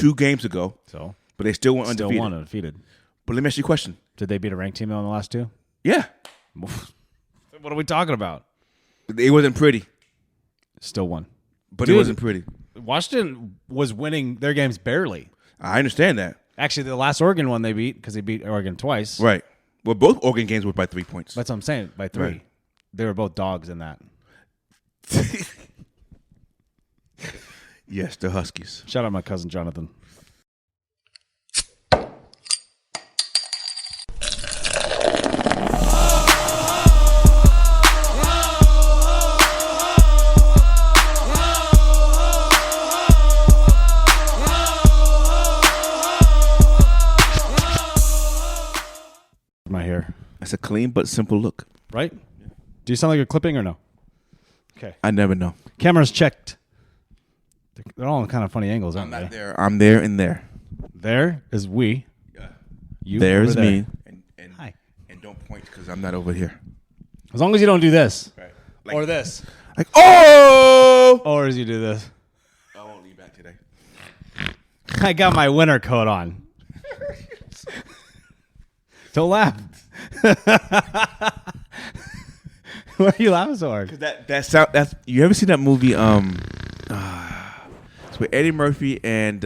2 games ago. So, but they still went still undefeated. won undefeated. But let me ask you a question. Did they beat a ranked team in the last 2? Yeah. What are we talking about? It wasn't pretty. Still won. But it wasn't pretty. Washington was winning their games barely. I understand that. Actually, the last Oregon one they beat because they beat Oregon twice. Right. Well, both Oregon games were by 3 points. That's what I'm saying, by 3. Right. They were both dogs in that. Yes, the Huskies. Shout out my cousin Jonathan. My hair. That's a clean but simple look. Right? Do you sound like you're clipping or no? Okay. I never know. Cameras checked. They're all in kind of funny angles, aren't they? There. I'm there and there. There is we. Yeah. You There's over there. me. And Hi. And don't point because I'm not over here. As long as you don't do this. Right. Or this. Like, oh! Or as you do this. I won't lean back today. I got my winter coat on. Don't laugh. Why are you laughing so hard? Because that's you ever seen that movie? It's with Eddie Murphy and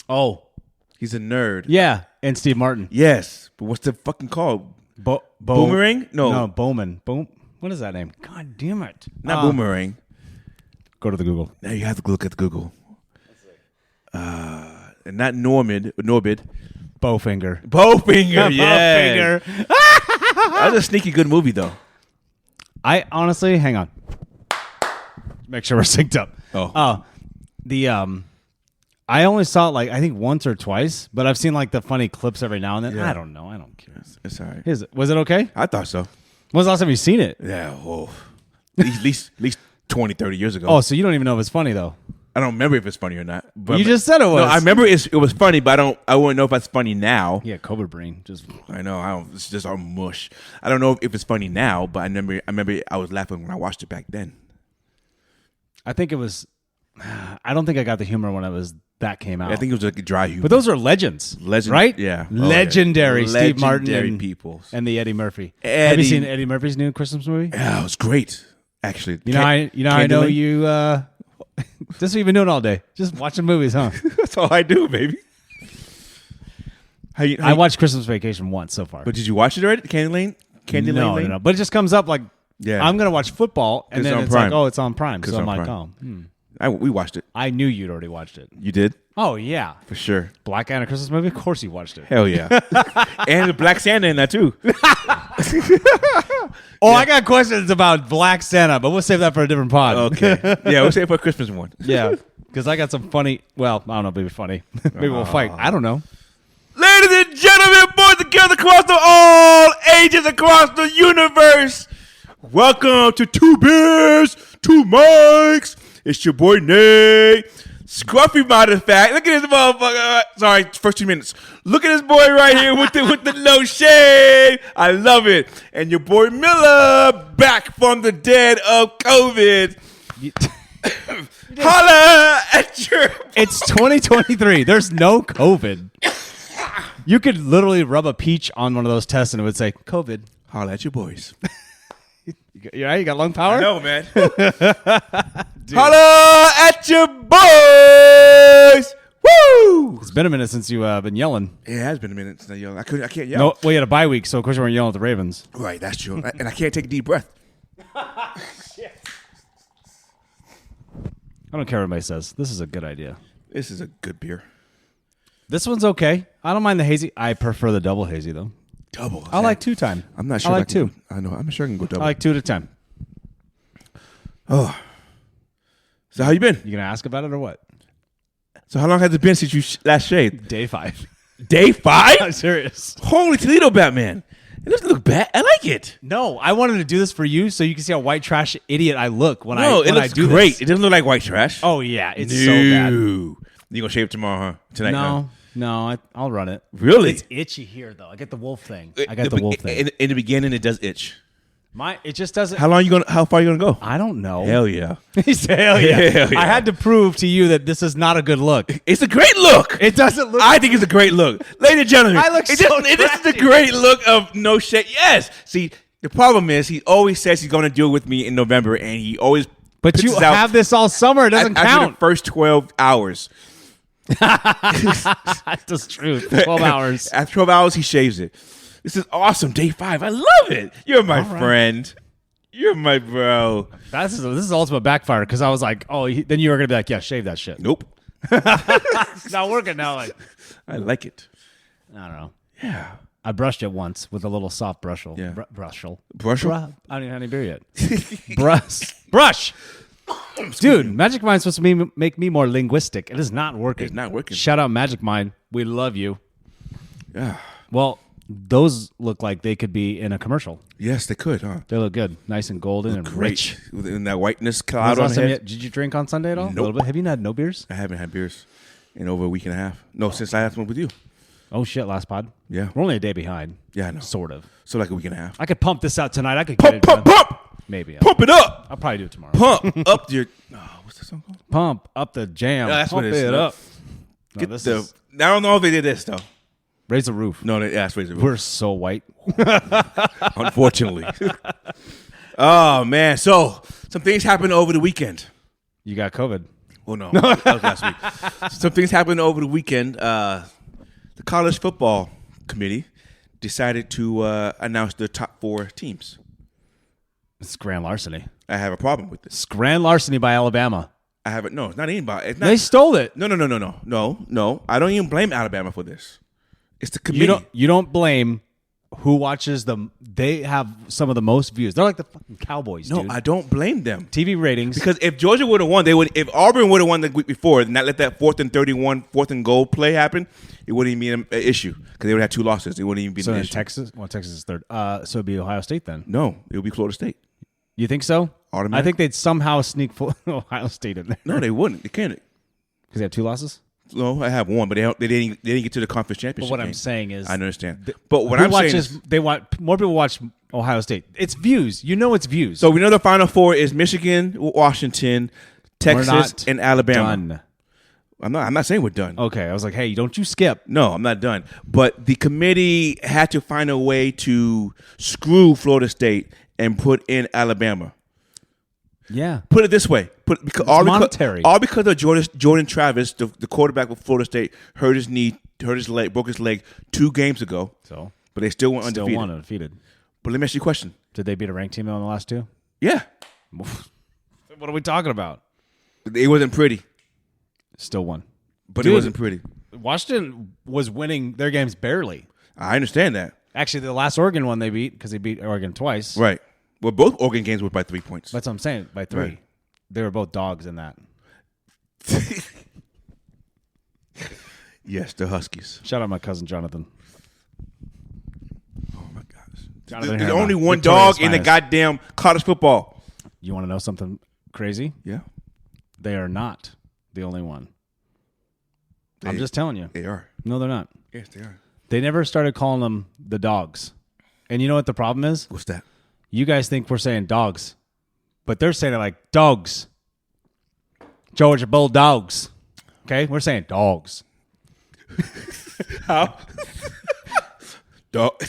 Oh. he's a nerd. Yeah. And Steve Martin. Yes, but what's the fucking called? Boomerang? No, Bowman. What is that name? God damn it. not Boomerang. Go to the Google. Now you have to look at the Google. And not Norbid. Bowfinger. Bowfinger. Yeah, Bowfinger. that was a sneaky good movie though. I honestly, hang on. Make sure we're synced up. Oh. I only saw it I think once or twice, but I've seen the funny clips every now and then. Yeah. I don't know. I don't care. It's all right. Was it okay? I thought so. When's the last time you've seen it? Yeah. Whoa. At least 20, 30 years ago. Oh, so you don't even know if it's funny though. I don't remember if it's funny or not. But You just said it was. No, I remember it was funny, but I wouldn't know if it's funny now. Yeah, Cobra Brain. I know. It's just all mush. I don't know if it's funny now, but I remember I was laughing when I watched it back then. I think it was. I don't think I got the humor when that came out. I think it was like a dry humor. But those are legends, right? Yeah, Legendary. Steve Martin legendary people, and the Eddie Murphy. Have Eddie- you seen Eddie Murphy's new Christmas movie? Yeah, it was great. Actually, I know you. Just what you've been doing all day, just watching movies, huh? That's all I do, baby. I watched Christmas Vacation once so far. But did you watch it already? Candy Lane. No. But it just comes up Yeah. I'm gonna watch football, and then it's Prime. it's on Prime. So I'm like, Prime. We watched it. I knew you'd already watched it. You did Oh yeah, for sure. Black Anna Christmas movie. Of course you watched it. Hell yeah, and the Black Santa in that too. I got questions about Black Santa, but we'll save that for a different pod. Okay, yeah, we'll save it for a Christmas one. Yeah, because I got some funny. Well, I don't know, maybe funny. Maybe we'll fight. I don't know. Ladies and gentlemen, boys and girls across all ages across the universe, welcome to Two Beers, Two Mics. It's your boy Nate. Scruffy matter of fact. Look at this motherfucker. Sorry, first 2 minutes. Look at this boy right here with the no shade. I love it. And your boy Miller back from the dead of COVID. Holla at your. It's 2023. There's no COVID. You could literally rub a peach on one of those tests and it would say COVID. Holla at your boys. You got lung power? No, man. Holla at your boys. Woo! It's been a minute since you've been yelling. It has been a minute since I yelled. I can't yell. No, well, you had a bye week, so of course you weren't yelling at the Ravens. Right, that's true. And I can't take a deep breath. I don't care what anybody says. This is a good idea. This is a good beer. This one's okay. I don't mind the hazy. I prefer the double hazy, though. Double. I like 2-time. I'm not sure. I like 2. I know. I'm sure I can go double. I like 2 at a time. Oh. So how you been? You going to ask about it or what? So how long has it been since you last shaved? Day 5. Day 5? I'm serious. Holy Toledo, Batman. It doesn't look bad. I like it. No, I wanted to do this for you so you can see how white trash idiot I look when No, it I looks do great. this. It doesn't look like white trash. Oh, yeah. It's so bad. You going to shave tomorrow, huh? Tonight? No, I'll run it. Really? It's itchy here, though. I get the wolf thing. In the beginning, it does itch. It just doesn't. How far are you gonna go? I don't know. Hell yeah. He said, hell yeah. Hell yeah. I had to prove to you that this is not a good look. It's a great look. It doesn't look. I think it's a great look. Ladies and gentlemen, I look this so is a great look of no shade. Yes. See, the problem is he always says he's going to do it with me in November, and he always But puts you it out have this all summer. It doesn't after count. the first 12 hours. That's true. 12 hours. After 12 hours, he shaves it. This is awesome. Day 5. I love it. You're my friend. You're my bro. This is ultimate backfire because I was like, then you were going to be like, yeah, shave that shit. Nope. It's not working now. Like, I like it. I don't know. Yeah. I brushed it once with a little soft brushel. Yeah. Brushel. Brushel? I don't even have any beer yet. Brush. Dude, Magic Mind's supposed to make me more linguistic. It is not working. It's not working. Shout out Magic Mind. We love you. Yeah. Well, those look like they could be in a commercial. Yes, they could, huh? They look good. Nice and golden and Great. rich. In that whiteness When's cloud the on last the time head. did you drink on Sunday at all? Nope. A little bit? Have you had no beers? I haven't had beers in over a week and a half. No, since I had one with you. Oh, shit, last pod. Yeah. We're only a day behind. Yeah, I know. Sort of. So like a week and a half. I could pump this out tonight. I could get Pump, it pump, done. pump. Maybe. Pump it up. I'll probably do it tomorrow. Pump up your. What's that song called? Pump up the jam. Yeah, that's Pump what it is. it up. No, Get this the. is I don't know if they did this though. raise the roof. No, that's raise the roof. We're so white. Unfortunately. Oh man, so some things happened over the weekend. You got COVID. Well, no, that was last week. Some things happened over the weekend. The college football committee decided to announce their top 4 teams. It's grand larceny. I have a problem with this. It's grand larceny by Alabama. I have it. No, it's not anybody. It's not. They stole it. No. I don't even blame Alabama for this. It's the committee. You don't blame who watches them. They have some of the most views. They're like the fucking Cowboys, No, dude. I don't blame them. TV ratings. Because if Georgia would have won, they would. If Auburn would have won the week before, and not let that 4th and 31, 4th and goal play happen, it wouldn't even be an issue because they would have 2 losses. It wouldn't even be so an in issue. Texas, well, Texas is third. So it'd be Ohio State then. No, it would be Florida State. You think so? Automatic. I think they'd somehow sneak Ohio State in there. No, they wouldn't. They can't. Because they have 2 losses. No, I have 1, but they didn't get to the conference championship. But what game. I'm saying is, I understand. But what who I'm watches, saying is, they want more people watch Ohio State. It's views. You know, it's views. so we know the Final 4 is Michigan, Washington, Texas, not and Alabama. done. I'm not saying we're done. Okay, I was like, hey, don't you skip? No, I'm not done. But the committee had to find a way to screw Florida State and put in Alabama. Yeah. Put it this way: monetary. all because of Jordan Travis, the quarterback of Florida State, hurt his knee, hurt his leg, broke his leg 2 games ago. So, but they still went still undefeated. won undefeated. But let me ask you a question. Did they beat a ranked team on the last 2? Yeah, What are we talking about? it wasn't pretty, Still won. but Dude. it wasn't pretty. Washington was winning their games barely. I understand that. Actually, the last Oregon one they beat because they beat Oregon twice. Right. Well, both Oregon games were by 3 points. That's what I'm saying. By 3. Right. They were both dogs in that. Yes, the Huskies. Shout out my cousin Jonathan. Oh my gosh. Jonathan There's Harriman, only one Victoria's dog in the finest. goddamn college football. You want to know something crazy? Yeah, They are not the only one. I'm They- just telling you. they are. No, they're not. Yes, they are. They never started calling them the dogs. And you know what the problem is? What's that? You guys think we're saying dogs, but they're saying it like dogs. Georgia Bulldogs. Okay? We're saying dogs. How? Dog.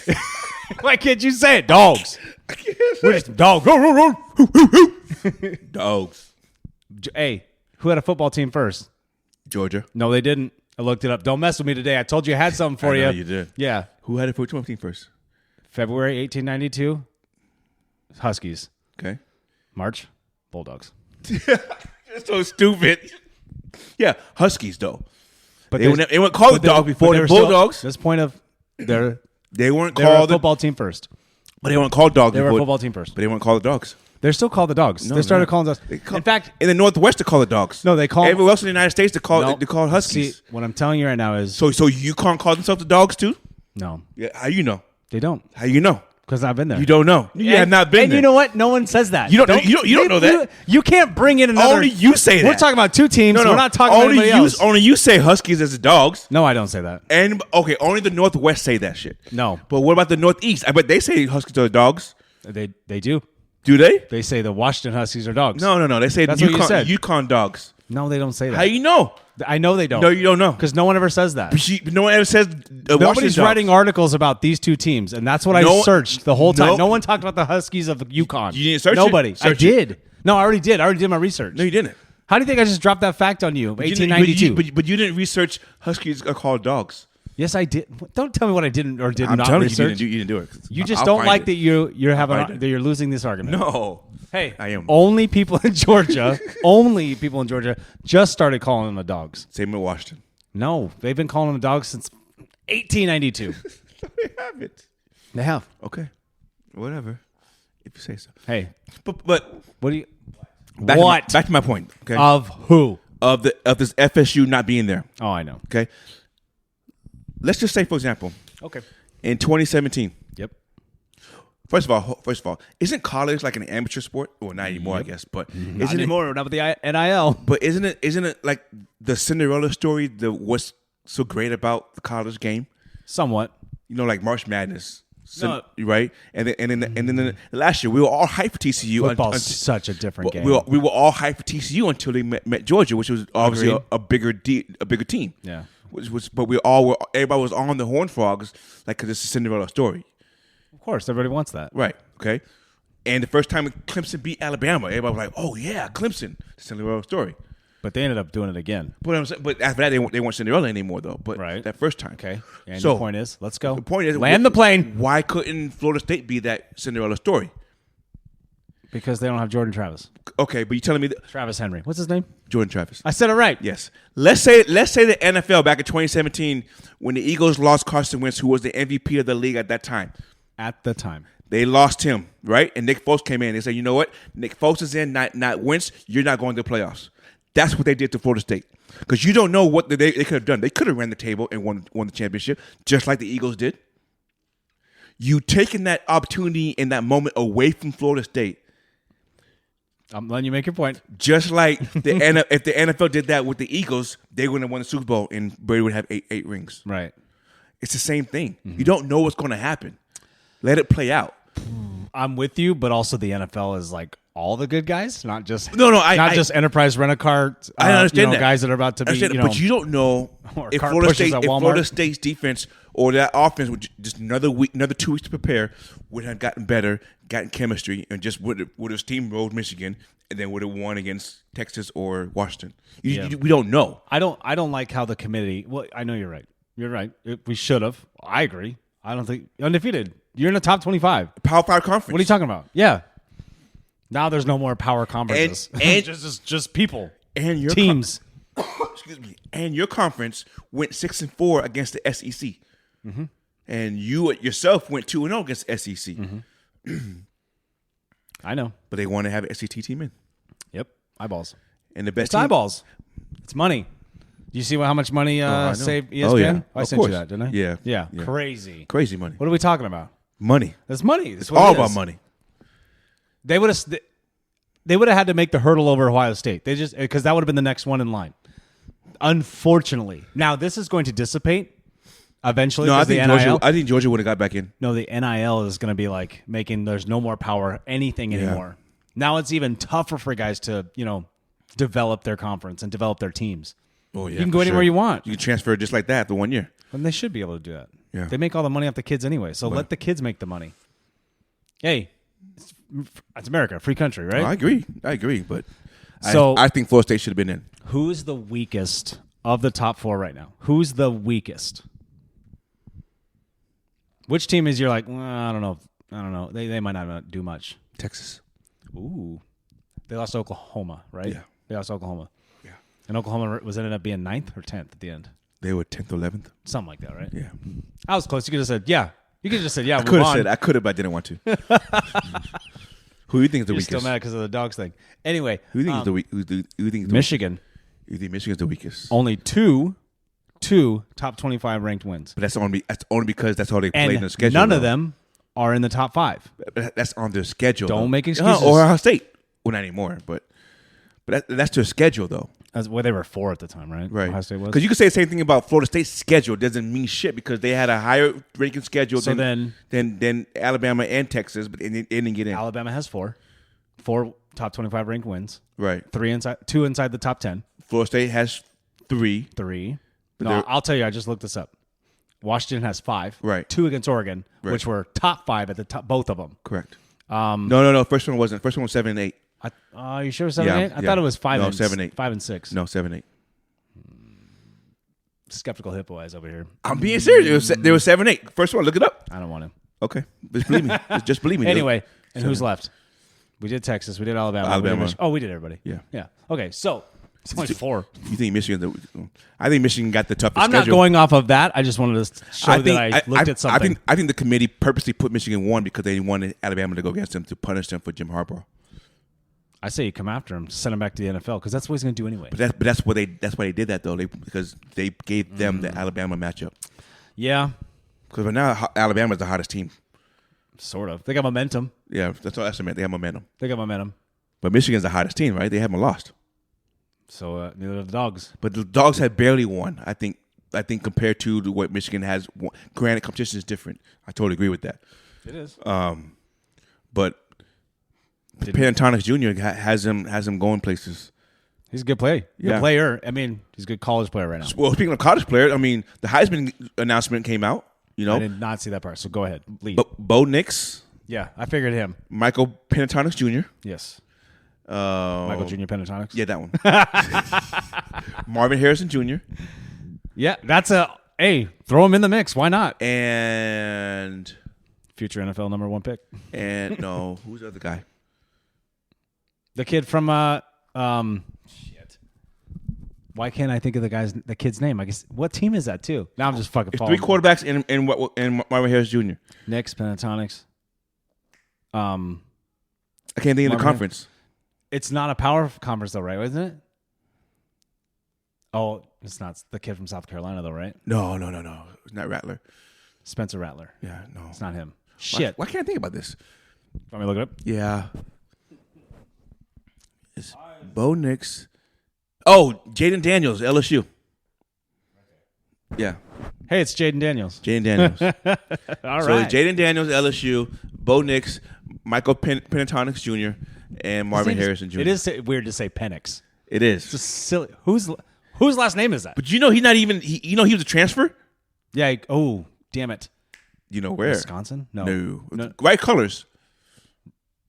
Why can't you say it? Dogs. I can't We're just dogs. Dogs. Hey, who had a football team first? Georgia. No, they didn't. I looked it up. Don't mess with me today. I told you I had something for I you. know you did. Yeah. Who had it for 12 team first? February 1892, Huskies. Okay. March, Bulldogs. It's so stupid. Yeah, Huskies though. But They weren't called the Dogs before the Bulldogs. This point of They weren't they were a called the, football team first. but they weren't called Dogs They were a before. football team first. But they weren't called the Dogs. They're still called the Dogs. No, they started they're calling us. In fact, in the Northwest, they call the Dogs. No, they call everywhere else in the United States. They call no, they call Huskies. See, what I'm telling you right now is So you can't call themselves the Dogs too? no, Yeah. How you know? they don't How you know? because I've been there. You don't know. You have not been and there. you know what? No one says that. You don't know that. You can't bring in another. Only you say that. We're talking about 2 teams. No, We're not talking about only anybody you. else. Only you say Huskies as the Dogs. No, I don't say that. And okay, only the Northwest say that shit. No. But what about the Northeast? I bet they say Huskies are the Dogs. They do. Do they? They say the Washington Huskies are dogs. No. They say That's what you said. Yukon dogs. No, they don't say that. How you know? I know they don't. No, you don't know. Because no one ever says that. No one ever says Nobody's Washington writing dogs. articles about these two teams, and that's what I searched the whole time. No one talked about the Huskies of Yukon. You didn't search it? Nobody. I Search did. No, I already did. I already did my research. No, you didn't. How do you think I just dropped that fact on you? 1892. But you didn't research Huskies are called dogs. Yes, I did. Don't tell me what I didn't or did I'm not telling research. you didn't do it. You just I'll don't find like it. that you're having find it. that you're losing this argument. No. Hey, I am. Only people in Georgia, just started calling them the dogs. Same with Washington. No, they've been calling them dogs since 1892. They haven't. They have. Okay. Whatever. If you say so. Hey, But what do you? back to my point. Okay. Of who? Of this FSU not being there. Oh, I know. Okay. Let's just say, for example, Okay. in 2017. Yep. First of all, isn't college like an amateur sport? Well, not anymore, I guess. But Not isn't it? anymore. Not with the NIL. But isn't it like the Cinderella story? What's so great about the college game? Somewhat. You know, like March Madness, No. right? And then last year we were all hyped for TCU. Football's such a different game. We were all hyped for TCU until they met Georgia, which was obviously a bigger team. Yeah. But everybody was on the Horned Frogs, like, because it's a Cinderella story. Of course, everybody wants that. Right. Okay. And the first time Clemson beat Alabama, everybody was like, "Oh yeah, Clemson!" Cinderella story. But they ended up doing it again. But after that, they weren't Cinderella anymore, though. But Right. that first time, Okay. And So the point is, let's go. the point is, land the plane Why couldn't Florida State be that Cinderella story? because they don't have Jordan Travis. Okay, but you're telling me that Travis Henry. What's his name? Jordan Travis. I said it right. Yes. Let's say the NFL back in 2017, when the Eagles lost Carson Wentz, who was the MVP of the league at that time. At the time. They lost him, right? And Nick Foles came in. They said, you know what? Nick Foles is in, not Wentz. You're not going to the playoffs. That's what they did to Florida State. Because you don't know what they could have done. They could have ran the table and won the championship, just like the Eagles did. You taking that opportunity in that moment away from Florida State, I'm letting you make your point. just like if the NFL did that with the Eagles, they would have won the Super Bowl and Brady would have eight rings. Right. It's the same thing. You don't know what's going to happen. Let it play out. I'm with you, but also the NFL is like all the good guys, not just I Enterprise Rent-A-Car. I understand that. Guys that are about to be, but you don't know or if cart Florida pushers at Walmart. Florida State's defense or that offense would just another 2 weeks to prepare would have gotten better, gotten chemistry, and just would have steamrolled Michigan and then would have won against Texas or Washington. We don't know. I don't like how the committee. Well, I know you're right. You're right. We should have. I agree. I don't think undefeated. You're in the top 25. Power 5 conference. What are you talking about? Yeah. Now there's no more power conferences. And just people and your teams. Excuse me. And your conference went 6-4 against the SEC. Mm-hmm. And you yourself went 2-0 against the SEC. Mm-hmm. I know. But they want to have an SEC team in. Yep. Eyeballs. And the best It's eyeballs. It's money. Do you see how much money saved ESPN? Oh, yeah. I Of sent you course. that, didn't I? Yeah. Yeah. Yeah. Crazy money. What are we talking about? Money. That's money. That's It's what all it about is. money. They would have had to make the hurdle over Ohio State. They just because that would have been the next one in line. Unfortunately, now this is going to dissipate eventually. No, I the think NIL. Georgia would have got back in. No, the NIL is going to be like making there's no more power anything anymore. Now it's even tougher for guys to develop their conference and develop their teams. Oh yeah, you can go anywhere you want. You can transfer just like that after 1 year. And they should be able to do that. Yeah. They make all the money off the kids anyway, so let the kids make the money. Hey, it's America, free country, right? Oh, I agree, but So- I think Florida State should have been in. Who's the weakest of the top four right now? Who's the weakest? Which team is you're like, well, I don't know. They might not do much. Texas. Ooh. They lost to Oklahoma, right? Yeah. They lost to Oklahoma. Yeah. And Oklahoma ended up being 9th or 10th at the end. They were 10th or 11th. Something like that, right? Yeah. I was close. You could have said, yeah. You could have just said, yeah, I could have, but I didn't want to. Who do you think is the You're weakest? still mad because of the dogs thing. Anyway. Who do you think is the weak? Who do you think is the Michigan. You think Michigan's the weakest? Only two top 25 ranked wins. But that's only because that's how they played in And the schedule. none of them are in the top 5. That's on their schedule. Don't though. make excuses. Or Ohio State. Well, not anymore, but that's their schedule though. Well, they were 4 at the time, right? Right. Ohio State was. Because you could say the same thing about Florida State's schedule. It doesn't mean shit because they had a higher ranking schedule So than Alabama and Texas, but they didn't get in. Alabama has 4 top 25 ranked wins. Right. 2 inside the top 10. Florida State has 3. 3. But No, I'll tell you. I just looked this up. Washington has 5. Right. 2 against Oregon, Right. which were top 5 at the top, both of them. Correct. No. First one wasn't. First one was 7 and 8. You sure it was 7 and 8? I thought it was 5 No, and 7 and 8. 5 and 6. No, 7 8. Skeptical hippo eyes over here. I'm being serious. There was 7 8. First one, look it up. I don't want to. Okay. Just believe me. Just believe me. Anyway, and who's left? We did Texas. We did Alabama. Alabama. We did everybody. Yeah. Yeah. Okay, so it's only 4. You think Michigan? I think Michigan got the toughest I'm not schedule. going off of that. I just wanted to show that I looked at something. I think the committee purposely put Michigan 1 because they wanted Alabama to go against them to punish them for Jim Harbaugh. I say you come after him, send him back to the NFL because that's what he's going to do anyway. But that's why they did that though. Because they gave them the Alabama matchup. Yeah, Because right now Alabama is the hottest team. sort of. They got momentum. Yeah, that's what I meant. They have momentum. But Michigan's the hottest team, right? They haven't lost. So neither of the Dogs. But the Dogs have barely won. I think compared to what Michigan has won. Granted, competition is different. I totally agree with that. It is. But Pentatonics Jr. has him going places. He's a good player. Yeah. Player. I mean, he's a good college player right now. Well, speaking of college players, I mean, the Heisman announcement came out. You know, I did not see that part. So go ahead, lead. Bo Nix, Yeah, I figured him. Michael Pentatonics Jr. Yes. Michael Jr. Pentatonics. Yeah, that one. Marvin Harrison Jr. Yeah, that's throw him in the mix. Why not? And Future NFL number 1 pick. no, who's the other guy? The kid from shit. Why can't I think of the kid's name? I guess what team is that too? Now I'm just fucking. It's 3 quarterbacks and Marvin Harris Jr. Knicks, Pentatonics. I can't think of the conference. It's not a power conference though, right? Isn't it? Oh, it's not the kid from South Carolina though, right? No. It's not Rattler. Spencer Rattler. Yeah, no. It's not him. Shit. Why can't I think about this? Want me to look it up? Yeah. It's Bo Nix. Oh, Jaden Daniels, LSU. Yeah. Hey, it's Jaden Daniels. Jaden Daniels. All So right. Jaden Daniels, LSU, Bo Nix, Michael Pentatonics Jr., and Marvin Harrison Jr. It is weird to say Penix. It is. It's just silly. Whose last name is that? But you know he's not even. He was a transfer. Yeah. Oh, damn it. You know where? Wisconsin? No. Right colors.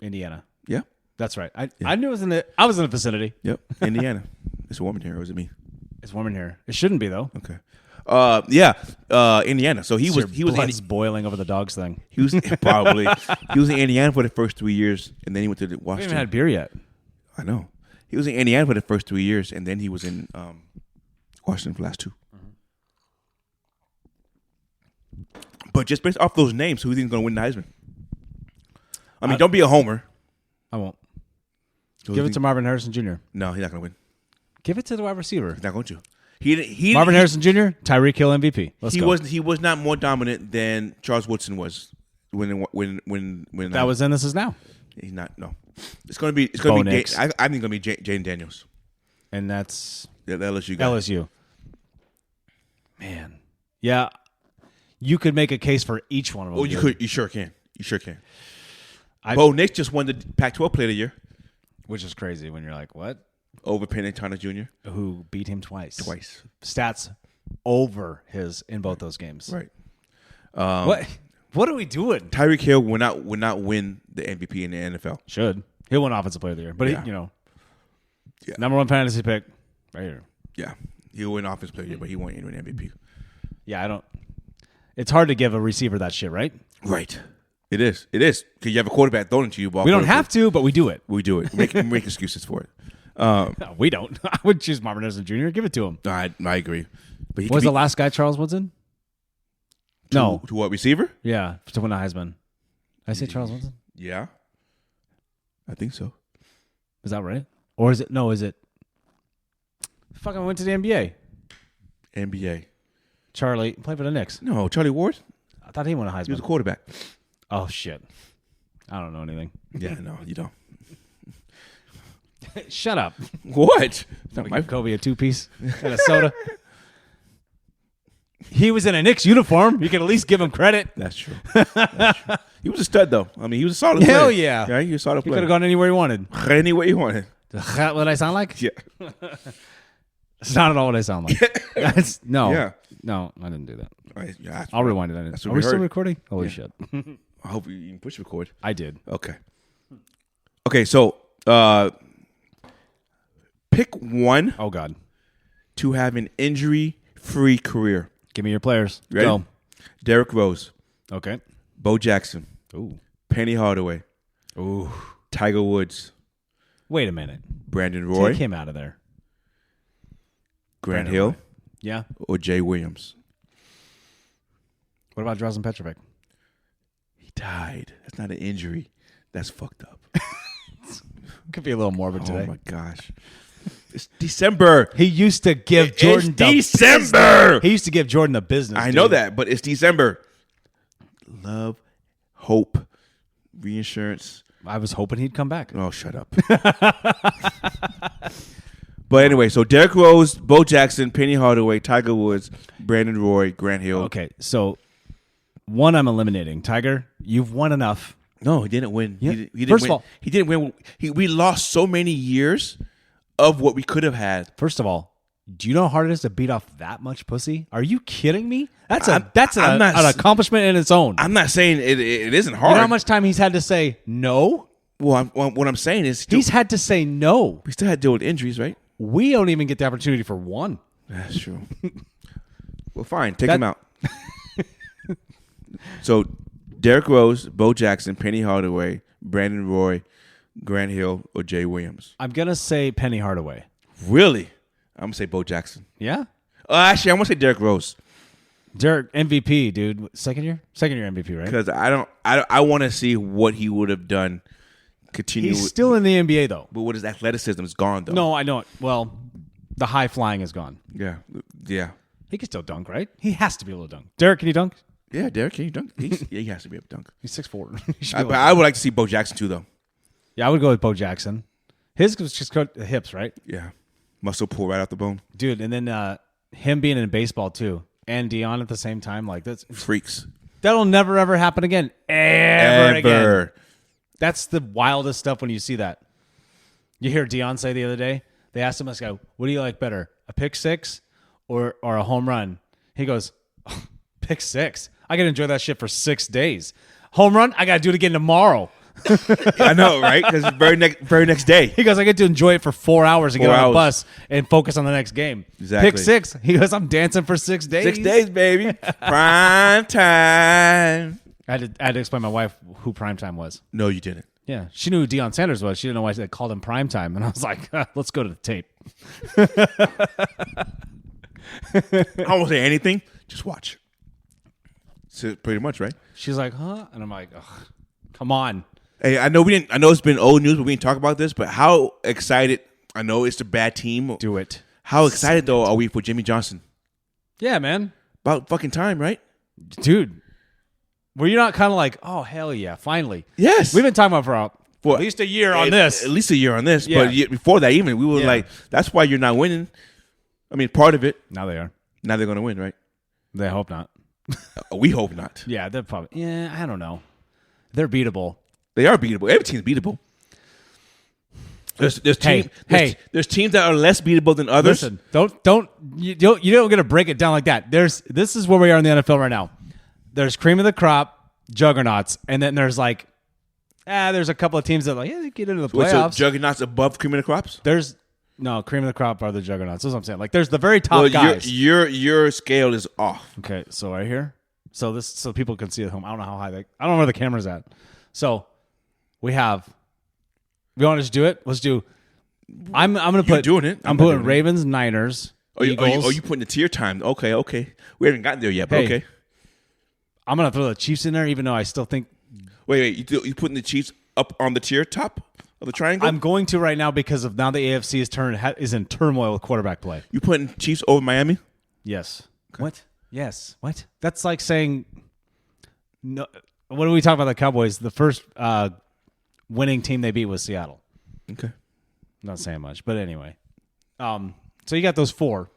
Indiana. Yeah. That's right. I knew it was in the. I was in the vicinity. Yep. Indiana. It's warm in here, or is it me? It's warm in here. It shouldn't be though. Okay. Indiana. So he was blood's boiling over the Dogs thing. he was probably he was in Indiana for the first 3 years, and then he went to We haven't Washington. had beer yet. I know. He was in Indiana for the first 3 years, and then he was in Washington for the last 2. But just based off those names, who do you think is going to win the Heisman? I mean, don't be a homer. I won't. Give it to Marvin Harrison Jr. No, he's not going to win. Give it to the wide receiver. He's not going to. He Marvin Harrison Jr. Tyreek Hill MVP. Let's go. He was not more dominant than Charles Woodson was when That was then. This is now. He's not. No, it's going to be. Bo Nix. I think it's going to be Jaden Daniels. And that's The LSU guy. LSU. Man, yeah, you could make a case for each one of them. Oh, you dude. could. You sure can. You sure can. Bo Nix just won the Pac-12 Player of the Year Which is crazy when you're like, what? over Pentatonics Jr. Who beat him twice? Twice. Stats over his in both those games. Right. What are we doing? Tyreek Hill will not win the MVP in the NFL. Should he'll win Offensive Player of the Year, but Yeah. he, number 1 fantasy pick right here. Yeah, he'll win Offensive Player of the Year, but he won't win MVP. Yeah, I don't. It's hard to give a receiver that shit, right? Right. It is. Because you have a quarterback throwing it to you. Ball We don't have to, but we do it. We do it. Make excuses for it. No, we don't. I would choose Marvin Harrison Jr. Give it to him. I agree. But he Was the last guy Charles Woodson? No. To what, receiver? Yeah, to win a Heisman. Did I say Charles Woodson? Yeah. I think so. Is that right? Or is it? No, is it? Fucking went to the NBA. NBA. Charlie played for the Knicks. No, Charlie Ward. I thought he won a Heisman. He was a quarterback. Oh shit! I don't know anything. Yeah, no, you don't. Shut up. What? It's not my Kobe a 2-piece and a soda. He was in a Knicks uniform. You can at least give him credit. That's true. That's true. He was a stud, though. I mean, he was a solid player. Hell yeah. Right? He was a solid He could player. have gone anywhere he wanted. Any way he wanted. What I sound like? Yeah. It's not at all what I sound like. That's, no. Yeah. No, I didn't do that. Right, yeah, that's I'll what- rewind it. That's Are what we we still heard. recording? Holy shit. I hope you can push record. I did. Okay. Okay, so pick one Oh, God. to have an injury-free career. Give me your players. Ready? Go. Derrick Rose, Okay. Bo Jackson, Ooh. Penny Hardaway, Ooh. Tiger Woods, Wait a minute. Brandon Roy, Take him out of there. Grant Brandon Hill, Roy. Yeah. or Jay Williams. What about Drazen Petrovic? He died. That's not an injury. That's fucked up. Could be a little morbid Oh today. my gosh. It's December. He used to give Jordan It's December. He used to give Jordan the business. I know dude. that, but it's December. Love, hope, reinsurance. I was hoping he'd come back. Oh, shut up. But anyway, so Derrick Rose, Bo Jackson, Penny Hardaway, Tiger Woods, Brandon Roy, Grant Hill. Okay, so one I'm eliminating. Tiger, you've won enough. No, he didn't win. Yeah. He didn't First win. of all- he didn't win. We lost so many years of what we could have had. First of all, do you know how hard it is to beat off that much pussy? Are you kidding me? That's an accomplishment in its own. I'm not saying it isn't hard. You know how much time he's had to say no? Well, what I'm saying is He's had to say no. we still had to deal with injuries, right? We don't even get the opportunity for one. That's true. Well, fine. Take him out. So, Derrick Rose, Bo Jackson, Penny Hardaway, Brandon Roy, Grant Hill, or Jay Williams. I'm going to say Penny Hardaway. Really? I'm going to say Bo Jackson. Yeah? Actually, I'm going to say Derrick Rose. Derek, MVP, dude. Second year MVP, right? Because I want to see what he would have done. Continue. He's still in the NBA, though. But what his athleticism is gone, though. No, I know it. Well, the high flying is gone. Yeah. Yeah. He can still dunk, right? He has to be able to dunk. Derek, can he dunk? Yeah, Derrick, can you dunk? He has to be able to dunk. He's 6'4". But I would like to see Bo Jackson, too, though. Yeah, I would go with Bo Jackson. His was just the hips, right? Yeah. Muscle pull right out the bone. Dude, and then him being in baseball, too, and Dion at the same time, like that's Freaks. that'll never, ever happen again. Ever again. That's the wildest stuff when you see that. You hear Dion say the other day, they asked him, this guy, what do you like better, a pick six or a home run? He goes, oh, pick six. I got to enjoy that shit for 6 days. Home run, I got to do it again tomorrow. I know, right? Because very next day. He goes, I get to enjoy it for 4 hours and get 4 on the hours. bus and focus on the next game. Exactly. Pick six. He goes, I'm dancing for 6 days. 6 days, baby. Prime time. I had to explain to my wife who primetime was. No, you didn't. Yeah, she knew who Deion Sanders was. She didn't know why they called him primetime. And I was like, let's go to the tape. I won't say anything. Just watch. So pretty much, right? She's like, huh? And I'm like, ugh, come on. Hey, I know it's been old news, but we didn't talk about this. But how excited? I know it's a bad team. Do it. How excited though are we for Jimmy Johnson? Yeah, man. About fucking time, right? Dude, were you not kind of like, oh, hell yeah, finally? Yes. We've been talking about for For at least a year on this. At least a year on this. Yeah. But before that, even we were Yeah. like, that's why you're not winning. I mean, part of it. Now they are. Now they're gonna win, right? They hope not. We hope not. Yeah, they're probably. Yeah, I don't know. They're beatable. They are beatable. Every team's beatable. There's teams that are less beatable than others. Listen, you don't get to break it down like that. This is where we are in the NFL right now. There's cream of the crop, juggernauts, and then there's like, there's a couple of teams that are like, yeah, they get into the Wait, so playoffs. juggernauts above cream of the crops? There's no cream of the crop are the juggernauts. That's what I'm saying. Like there's the very top guys. Your scale is off. Okay, so right here, so people can see at home. I don't know how high I don't know where the camera's at. So we have. We want to just do it. Let's do. I'm gonna put. doing it. I'm not putting doing it. Ravens, Niners, Eagles. You putting the tier time? Okay. We haven't gotten there yet, but Hey. okay. I'm gonna throw the Chiefs in there, even though I still think Wait. You putting the Chiefs up on the tier top of the triangle? I'm going to right now because of now the AFC is in turmoil with quarterback play. You putting Chiefs over Miami? Yes. What? Yes. What? That's like saying no. What do we talk about the Cowboys? The first winning team they beat was Seattle. Okay. Not saying much, but anyway. So you got those 4.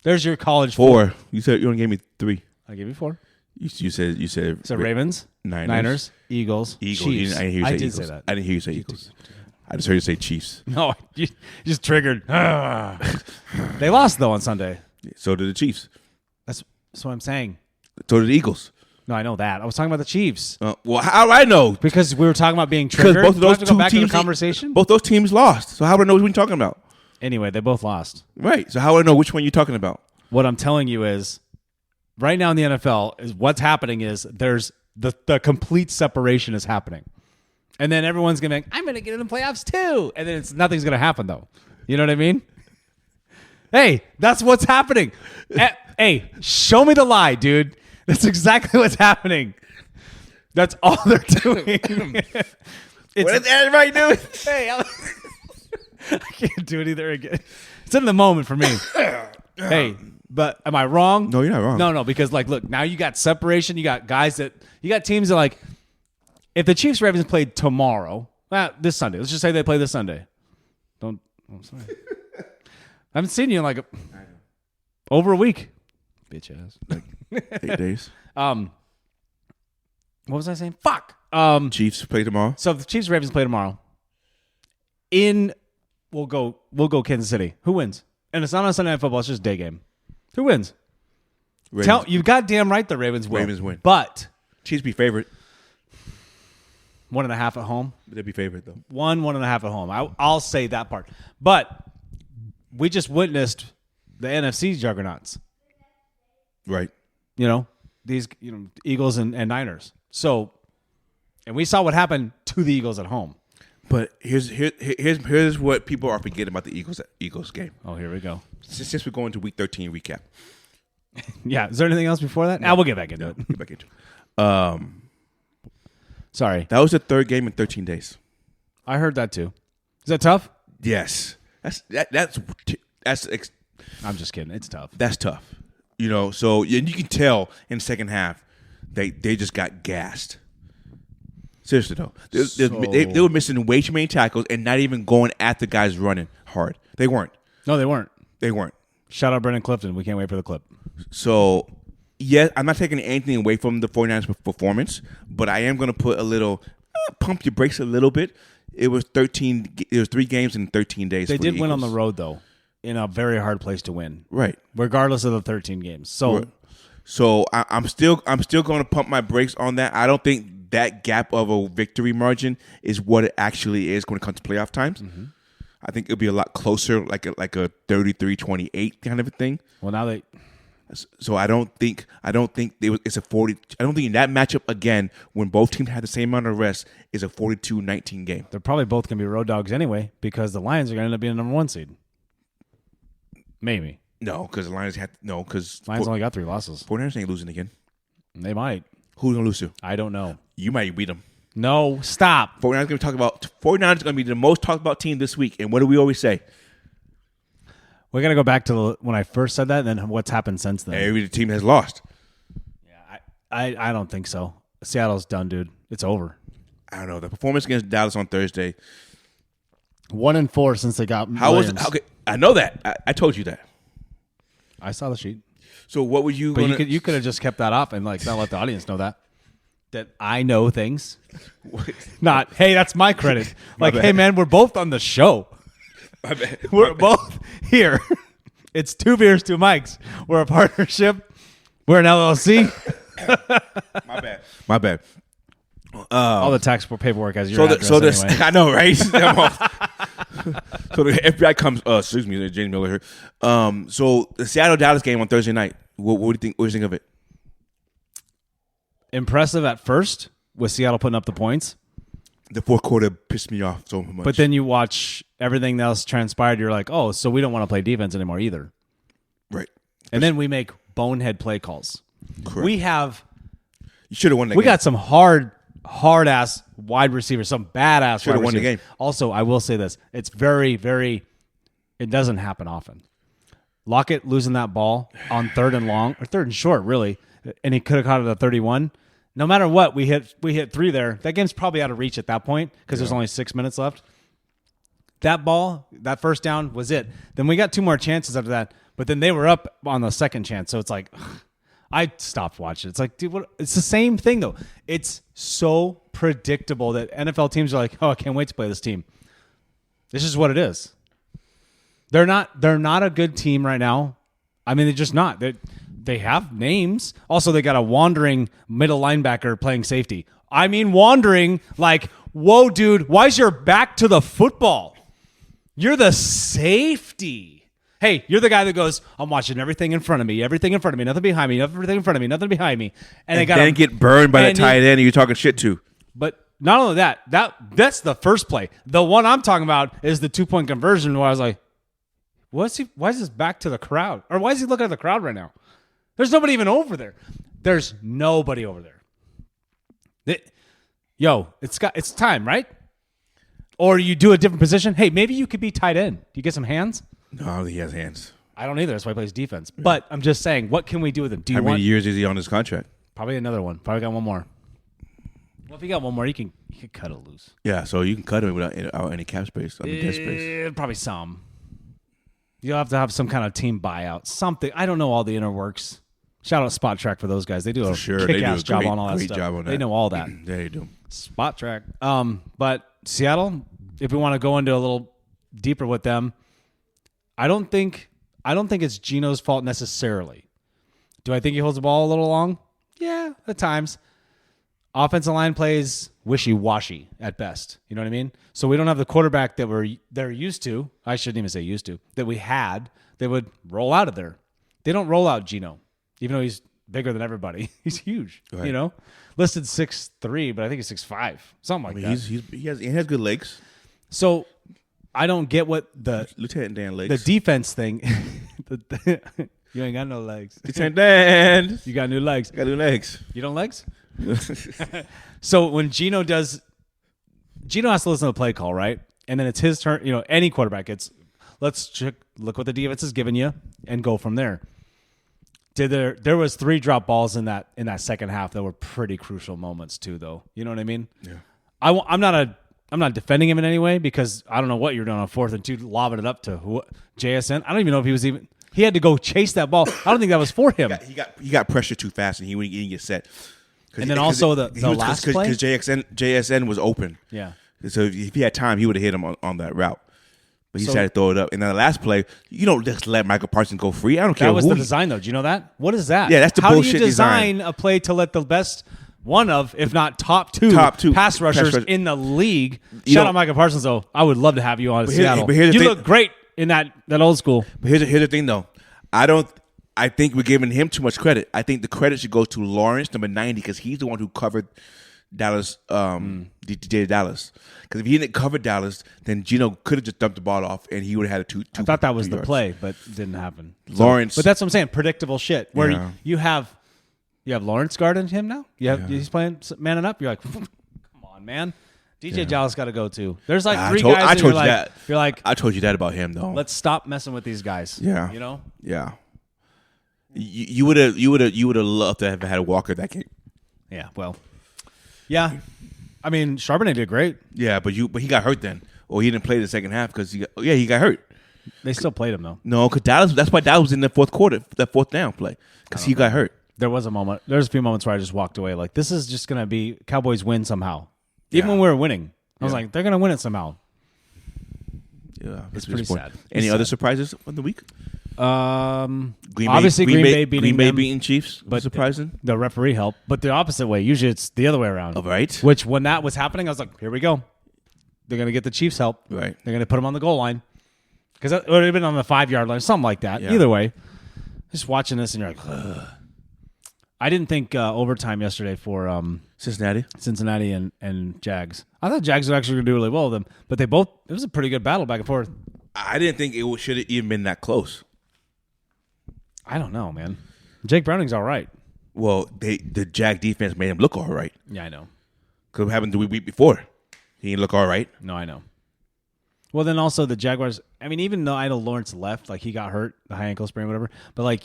There's your college 4. You said you only gave me 3. I gave you 4. You said So Ravens, Niners, Eagles, Chiefs. I didn't hear you say I did Eagles. say that. I didn't hear you say Eagles. I just heard you say Chiefs. No, you just triggered. They lost though on Sunday. So did the Chiefs. That's what I'm saying. So did the Eagles. No, I know that. I was talking about the Chiefs. Well, how do I know? Because we were talking about being triggered. Because both of those Do I have to go two back to teams, the conversation. both those teams lost. So how do I know what you're talking about? Anyway, they both lost. Right. So how do I know which one you're talking about? What I'm telling you is, right now in the NFL, is what's happening is there's the complete separation is happening, and then everyone's gonna be like, I'm gonna get in the playoffs too, and then nothing's gonna happen though. You know what I mean? Hey, that's what's happening. Hey, show me the lie, dude. That's exactly what's happening. That's all they're doing. What is everybody doing? Hey, I can't do it either again. It's in the moment for me. Hey, but am I wrong? No, you're not wrong. No, because look, now you got separation. You got guys you got teams that if the Chiefs Ravens played tomorrow, this Sunday, let's just say they play this Sunday. I'm sorry. I haven't seen you in over a week. Bitch ass. 8 days. What was I saying? Fuck. Chiefs play tomorrow. So if the Chiefs Ravens play tomorrow, we'll go Kansas City. Who wins? And it's not on Sunday Night Football. It's just a day game. Who wins? You goddamn right the Ravens win. Ravens win. But Chiefs be favorite. 1.5 at home. They'd be favorite though. 1.5 at home. I'll say that part. But we just witnessed the NFC juggernauts. Right. These Eagles and Niners. So, and we saw what happened to the Eagles at home. But here's what people are forgetting about the Eagles game. Oh, here we go. Since we're going to Week 13 recap. Yeah. Is there anything else before that? We'll get back into it. Get back into it. Sorry. That was the 3rd game in 13 days. I heard that too. Is that tough? Yes. That's I'm just kidding. It's tough. That's tough. So and you can tell in the second half they just got gassed. Seriously though, they were missing way too many tackles and not even going at the guys running hard. They weren't. No, they weren't. They weren't. Shout out Brendan Clifton. We can't wait for the clip. So, yeah, I'm not taking anything away from the 49ers performance, but I am going to put a little pump your brakes a little bit. It was 13. It was 3 games in 13 days. They for did the win on Eagles. the road though, in a very hard place to win. Right. Regardless of the 13 games. So I'm still going to pump my brakes on that. I don't think that gap of a victory margin is what it actually is when it comes to playoff times. Mm-hmm. I think it'll be a lot closer, like a 33-28 kind of a thing. Well, now they. So I don't think it's a 40. I don't think in that matchup again, when both teams had the same amount of rest, is a 42-19 game. They're probably both going to be road dogs anyway because the Lions are going to end up being the number 1 seed. Maybe. No, because the Lions Lions only got 3 losses. 49ers ain't losing again. They might. Who's gonna lose to? I don't know. You might beat them. No, stop. 49ers gonna talk about 49ers gonna be the most talked about team this week. And what do we always say? We're gonna go back to when I first said that, and then what's happened since then. Every team has lost. Yeah, I don't think so. Seattle's done, dude. It's over. I don't know. The performance against Dallas on Thursday. 1-4 since they got. How was it? Okay, I know that. I told you that. I saw the sheet. So what would you? But you could have just kept that up and not let the audience know that I know things. Not hey, that's my credit. Hey man, we're both on the show. My bad. We're both here. It's 2 beers, 2 mics. We're a partnership. We're an LLC. My bad. All the tax paperwork has your address anyway. I know, right? So the FBI comes. Excuse me, James Miller here. So the Seattle Dallas game on Thursday night. What do you think? What do you think of it? Impressive at first with Seattle putting up the points. The fourth quarter pissed me off so much. But then you watch everything else transpired. You're like, oh, so we don't want to play defense anymore either. Right. And then we make bonehead play calls. Correct. You should have won the game. We got some hard ass wide receivers, some badass Should've wide won the receivers. game. Also, I will say this. It's very, very, it doesn't happen often. Lockett losing that ball on 3rd and long, or 3rd and short, really, and he could have caught it at 31. No matter what, we hit 3 there. That game's probably out of reach at that point because there's only 6 minutes left. That ball, that first down was it. Then we got 2 more chances after that, but then they were up on the second chance. So it's like, I stopped watching. It's like, dude, what? It's the same thing though. It's so predictable that NFL teams are like, oh, I can't wait to play this team. This is what it is. They're not a good team right now. I mean, they're just not. They have names. Also, they got a wandering middle linebacker playing safety. I mean, wandering like, whoa, dude, why is your back to the football? You're the safety. Hey, you're the guy that goes, I'm watching everything in front of me, nothing behind me, everything in front of me, nothing behind me. And they then get burned by the tight end and you're talking shit to. But not only that's the first play. The one I'm talking about is the 2-point conversion where I was like, why is his back to the crowd? Or why is he looking at the crowd right now? There's nobody even over there. There's nobody over there. It's time, right? Or you do a different position. Hey, maybe you could be tight end. Do you get some hands? No, I don't think he has hands. I don't either. That's why he plays defense. Yeah. But I'm just saying, what can we do with him? How many years is he on his contract? Probably another one. Probably got one more. Well, if he got one more, he can cut it loose. Yeah, so you can cut him without any cap space, on the dead space. Probably some. You'll have to have some kind of team buyout. Something. I don't know all the inner works. Shout out Spot Track for those guys. They do a kick-ass job on all that stuff. Job on that. They know all that. Yeah, they do. Spot Track. But Seattle, if we want to go into a little deeper with them, I don't think it's Geno's fault necessarily. Do I think he holds the ball a little long? Yeah, at times. Offensive line plays wishy-washy at best. You know what I mean? So we don't have the quarterback that they're used to. I shouldn't even say used to. That we had. They would roll out of there. They don't roll out Geno, even though he's bigger than everybody. He's huge. Right. You know, listed 6'3", but I think he's 6'5", something like that. He has good legs. So I don't get what the Lieutenant Dan legs. The defense thing. You ain't got no legs. Lieutenant Dan. You got new legs. Got new legs. You don't legs? So when Geno has to listen to the play call, right? And then it's his turn. You know, any quarterback, let's look what the defense is giving you and go from there. There was 3 drop balls in that second half that were pretty crucial moments too, though. You know what I mean? Yeah. I'm not defending him in any way because I don't know what you're doing on 4th and 2, lobbing it up to JSN. I don't even know if he was even. He had to go chase that ball. I don't think that was for him. He got pressure too fast and he didn't get set. And then also the last play because JSN was open. Yeah. So if he had time, he would have hit him on that route. But he decided to throw it up. And then the last play, you don't just let Michael Parsons go free. I don't care. That was the design, though. Do you know that? What is that? Yeah, that's the bullshit design. How do you design a play to let the best one of, if not top two pass rushers in the league? Shout out Michael Parsons, though. I would love to have you on Seattle. You look great in that old school. But here's the thing, though. I think we're giving him too much credit. I think the credit should go to Lawrence, number 90, because he's the one who covered Dallas, DJ Dallas. Because if he didn't cover Dallas, then Geno could have just dumped the ball off, and he would have had a two. I thought that was the play, but it didn't happen. Lawrence, but that's what I'm saying. Predictable shit. Where you have Lawrence guarding him now. He's playing manning up. You're like, come on, man. DJ Dallas got to go too. There's like three guys. I told you that. You're like, I told you that about him though. Let's stop messing with these guys. Yeah, you know. Yeah. You would have loved to have had a Walker that game. Yeah. Well. Yeah. I mean, Charbonnet did great. Yeah, but he got hurt then, or he didn't play the second half because he got hurt. They still played him though. No, because Dallas. That's why Dallas was in the fourth quarter, that fourth down play, because he got hurt. There was a moment. There's a few moments where I just walked away like, this is just gonna be Cowboys win somehow. Even when we were winning, I was like, they're gonna win it somehow. Yeah, it's pretty sad. Any other surprises of the week? Obviously Green Bay beating Chiefs, but surprising. The referee helped, but the opposite way. Usually it's the other way around. Oh, right. Which when that was happening, I was like, here we go. They're gonna get the Chiefs help. Right. They're gonna put them on the goal line because it would have been on the 5-yard line, something like that. Yeah. Either way, just watching this and you're like, ugh. I didn't think overtime yesterday for Cincinnati and Jags. I thought Jags were actually going to do really well with them, but it was a pretty good battle back and forth. I didn't think it should have even been that close. I don't know, man. Jake Browning's all right. Well, the Jag defense made him look all right. Yeah, I know. Because what happened the week before? He didn't look all right. No, I know. Well, then also the Jaguars, I mean, even though I know Lawrence left, like he got hurt, the high ankle sprain, whatever, but like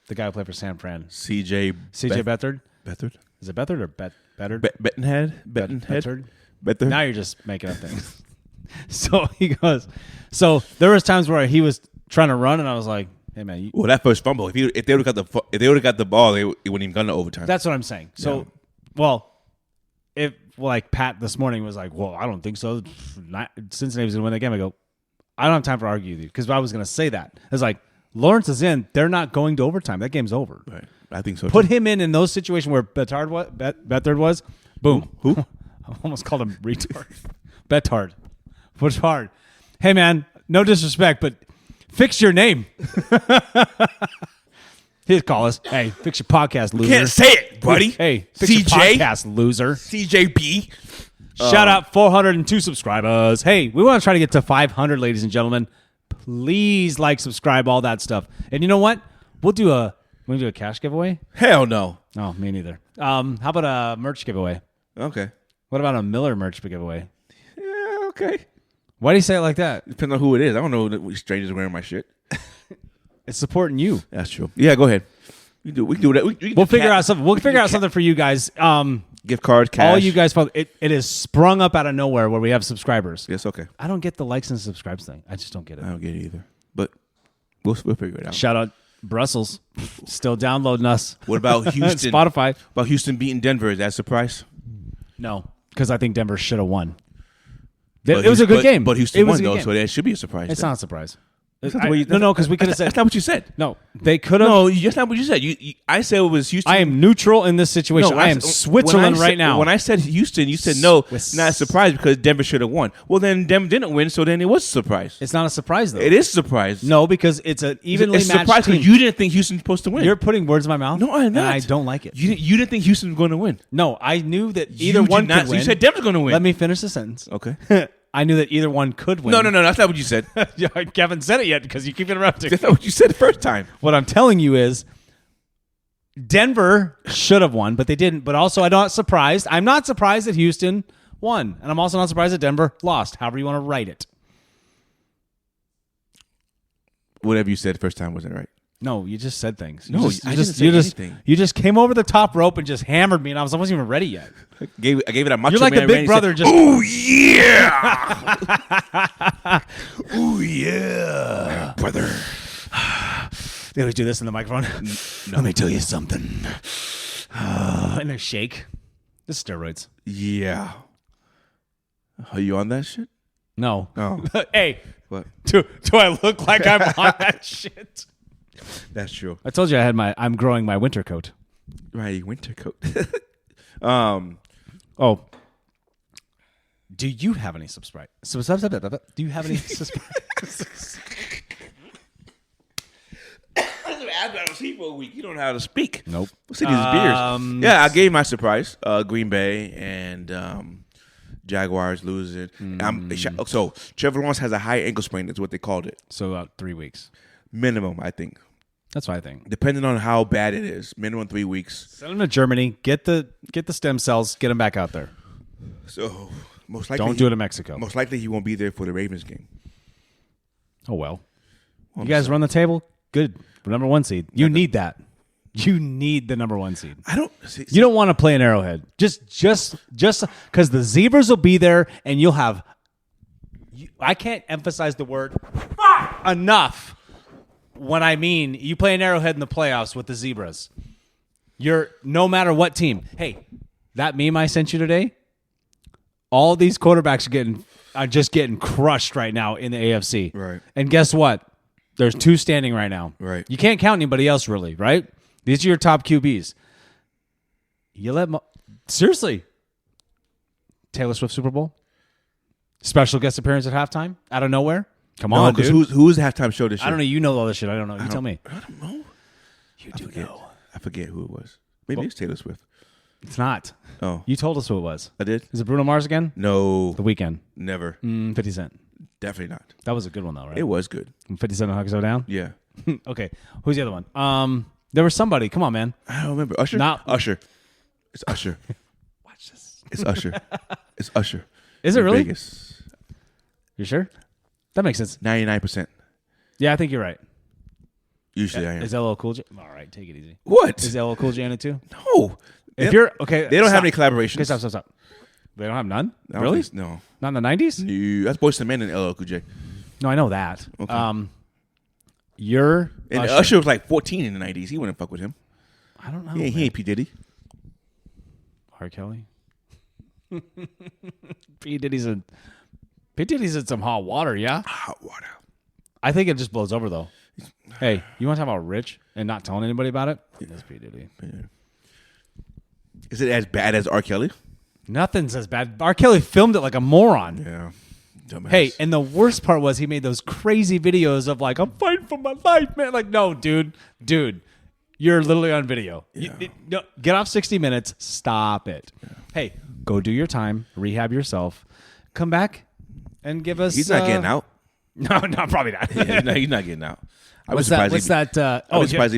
the guy who played for San Fran. CJ Beathard? Beathard? Is it Beathard or Bettard? Bettenhead? Bettard? Now you're just making up things. So he goes. So there was times where he was trying to run, and I was like, "Hey man, Well, that first fumble. If they would have got the ball, it wouldn't even gone to overtime. That's what I'm saying. So, like Pat this morning was like, "Well, I don't think so. Cincinnati was going to win that game." I go, "I don't have time to argue with you because I was going to say that." It's like Lawrence is in; they're not going to overtime. That game's over. Right. I think so. Put him in those situations where Bethard was. Boom. Who? I almost called him retard. Betard. What's hard? Hey man, no disrespect, but fix your name. He'd call us. Hey, fix your podcast, loser. Can't say it, buddy. Hey, fix CJ? your podcast, loser. CJB. Shout out 402 subscribers. Hey, we want to try to get to 500, ladies and gentlemen. Please like, subscribe, all that stuff. And you know what? We'll do a cash giveaway. Hell no. Oh, me neither. How about a merch giveaway? Okay. What about a Miller merch giveaway? Yeah. Okay. Why do you say it like that? Depends on who it is. I don't know that strangers wearing my shit. It's supporting you. That's true. Yeah, go ahead. We can do that. We'll figure out something. We'll figure out something for you guys. Gift cards, cash. All you guys, it is sprung up out of nowhere where we have subscribers. Yes, okay. I don't get the likes and subscribes thing. I just don't get it. I don't get it either. But we'll figure it out. Shout out Brussels, still downloading us. What about Houston? Spotify. About Houston beating Denver? Is that a surprise? No, because I think Denver should have won. It was a good game. But Houston won, though, so that should be a surprise. It's not a surprise. No, because we could have said. That's not what you said. No, they could have. No, that's not what you said. I said it was Houston. I am neutral in this situation. No, I am Switzerland right now. When I said Houston, you said no, not a surprise because Denver should have won. Well, then Denver didn't win, so then it was a surprise. It's not a surprise, though. It is a surprise. No, because it's an evenly matched surprise team. because you didn't think Houston was supposed to win. You're putting words in my mouth. No, I'm not. And I don't like it. You didn't think Houston was going to win. No, I knew that either one could win. You said Denver's going to win. Let me finish the sentence. Okay. I knew that either one could win. No, that's not what you said. I haven't said it yet because you keep interrupting. That's not what you said the first time. What I'm telling you is Denver should have won, but they didn't. But also, I'm not surprised. I'm not surprised that Houston won. And I'm also not surprised that Denver lost, however you want to write it. Whatever you said the first time wasn't right. No, you just said things. I didn't say anything. You just came over the top rope and just hammered me, and I wasn't even ready yet. I gave it a macho You're like man the big brother. Said, oh yeah, oh yeah, brother. They always do this in the microphone. No. Let me tell you something. And they shake. This is steroids. Yeah. Are you on that shit? No. Oh. Hey. What? Do I look like I'm on that shit? That's true. I told you I'm growing my winter coat. Right, winter coat. Oh. Do you have any subscribe? Do you have any subscribe? I've got to see for a week. You don't know how to speak. Nope. We'll see these beers. Yeah, I gave my surprise. Green Bay and Jaguars losing. So Trevor Lawrence has a high ankle sprain. Is what they called it. So about 3 weeks. Minimum, I think. That's what I think. Depending on how bad it is. Minimum 3 weeks. Send him to Germany. Get the stem cells. Get him back out there. So most likely don't do it in Mexico. Most likely he won't be there for the Ravens game. Oh well. You guys run the table. Good. Number 1 seed. You need that. You need the number 1 seed. I don't. See, you don't want to play an Arrowhead. Just because the Zebras will be there, and you'll have. I can't emphasize the word enough. When I mean you play an Arrowhead in the playoffs with the Zebras, you're no matter what team. Hey, that meme I sent you today. All these quarterbacks are just getting crushed right now in the AFC. Right. And guess what? There's 2 standing right now. Right. You can't count anybody else really, right? These are your top QBs. Seriously. Taylor Swift Super Bowl? Special guest appearance at halftime? Out of nowhere? Come on, dude. Who's the halftime show this year? I don't know. You know all this shit. I don't know. You tell me. I don't know. You do know. I forget who it was. Maybe it's Taylor Swift. It's not. Oh. You told us who it was. I did? Is it Bruno Mars again? No. The Weeknd. Never. 50 Cent. Definitely not. That was a good one, though, right? It was good. 50 Cent and Hugs Go Down? Yeah. Okay. Who's the other one? There was somebody. Come on, man. I don't remember. Usher? Not Usher. It's Usher. Watch this. It's Usher. It's Usher. Is it really? Vegas. You sure? That makes sense. 99%. Yeah, I think you're right. Usually I am. Is LL Cool J? All right, take it easy. What? Is LL Cool J in it too? No. If you're okay, They don't have any collaborations. Okay, stop. They don't have none? I don't Really? think- No. Not in the 90s? No. That's Boyz II Men and LL Cool J. No, I know that. Okay. You're And Usher was like 14 in the 90s. He wouldn't fuck with him. I don't know. He ain't P. Diddy. R. Kelly? P. Diddy's in some hot water, yeah? Hot water. I think it just blows over, though. Hey, you want to talk about rich and not telling anybody about it? That's P. Diddy. Is it as bad as R. Kelly? Nothing's as bad. R. Kelly filmed it like a moron. Yeah. Dumbass. Hey, and the worst part was he made those crazy videos of like, I'm fighting for my life, man. Like, no, dude, you're literally on video. Yeah. No, get off 60 Minutes. Stop it. Yeah. Hey, go do your time. Rehab yourself. Come back and give us. He's not getting out. No, probably not. No, he's not getting out. What's that?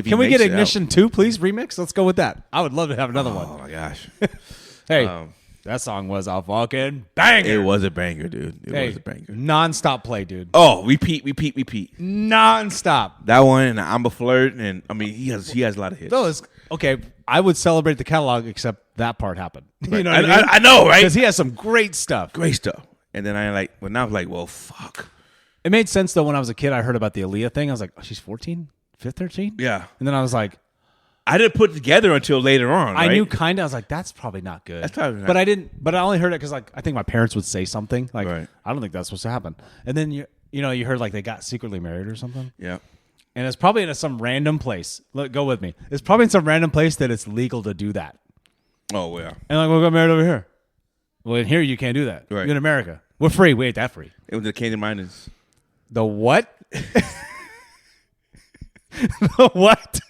Can we get Ignition 2, please? Remix? Let's go with that. I would love to have another one. Oh, my gosh. Hey, that song was a fucking banger. It was a banger, dude. It was a banger. Non-stop play, dude. Oh, repeat. Non-stop. That one and I'm a Flirt, and I mean he has a lot of hits. Those okay. I would celebrate the catalog, except that part happened. Right. You know what I mean? I know, right? Because he has some great stuff. Great stuff. And then now I'm like, well, fuck. It made sense though when I was a kid. I heard about the Aaliyah thing. I was like, oh, she's 14, 13. Yeah. And then I was like, I didn't put it together until later on. I right? knew kind of. I was like, that's probably not good. That's probably not. But I didn't. But I only heard it because like I think my parents would say something like, Right. I don't think that's supposed to happen. And then you heard like they got secretly married or something. Yeah. And it's probably in some random place. Look, go with me. It's probably in some random place that it's legal to do that. Oh yeah. And like, we'll get married over here. Well, in here you can't do that. Right. You're in America. We're free. We ain't that free. It was the Canadian Miners. The what? The what?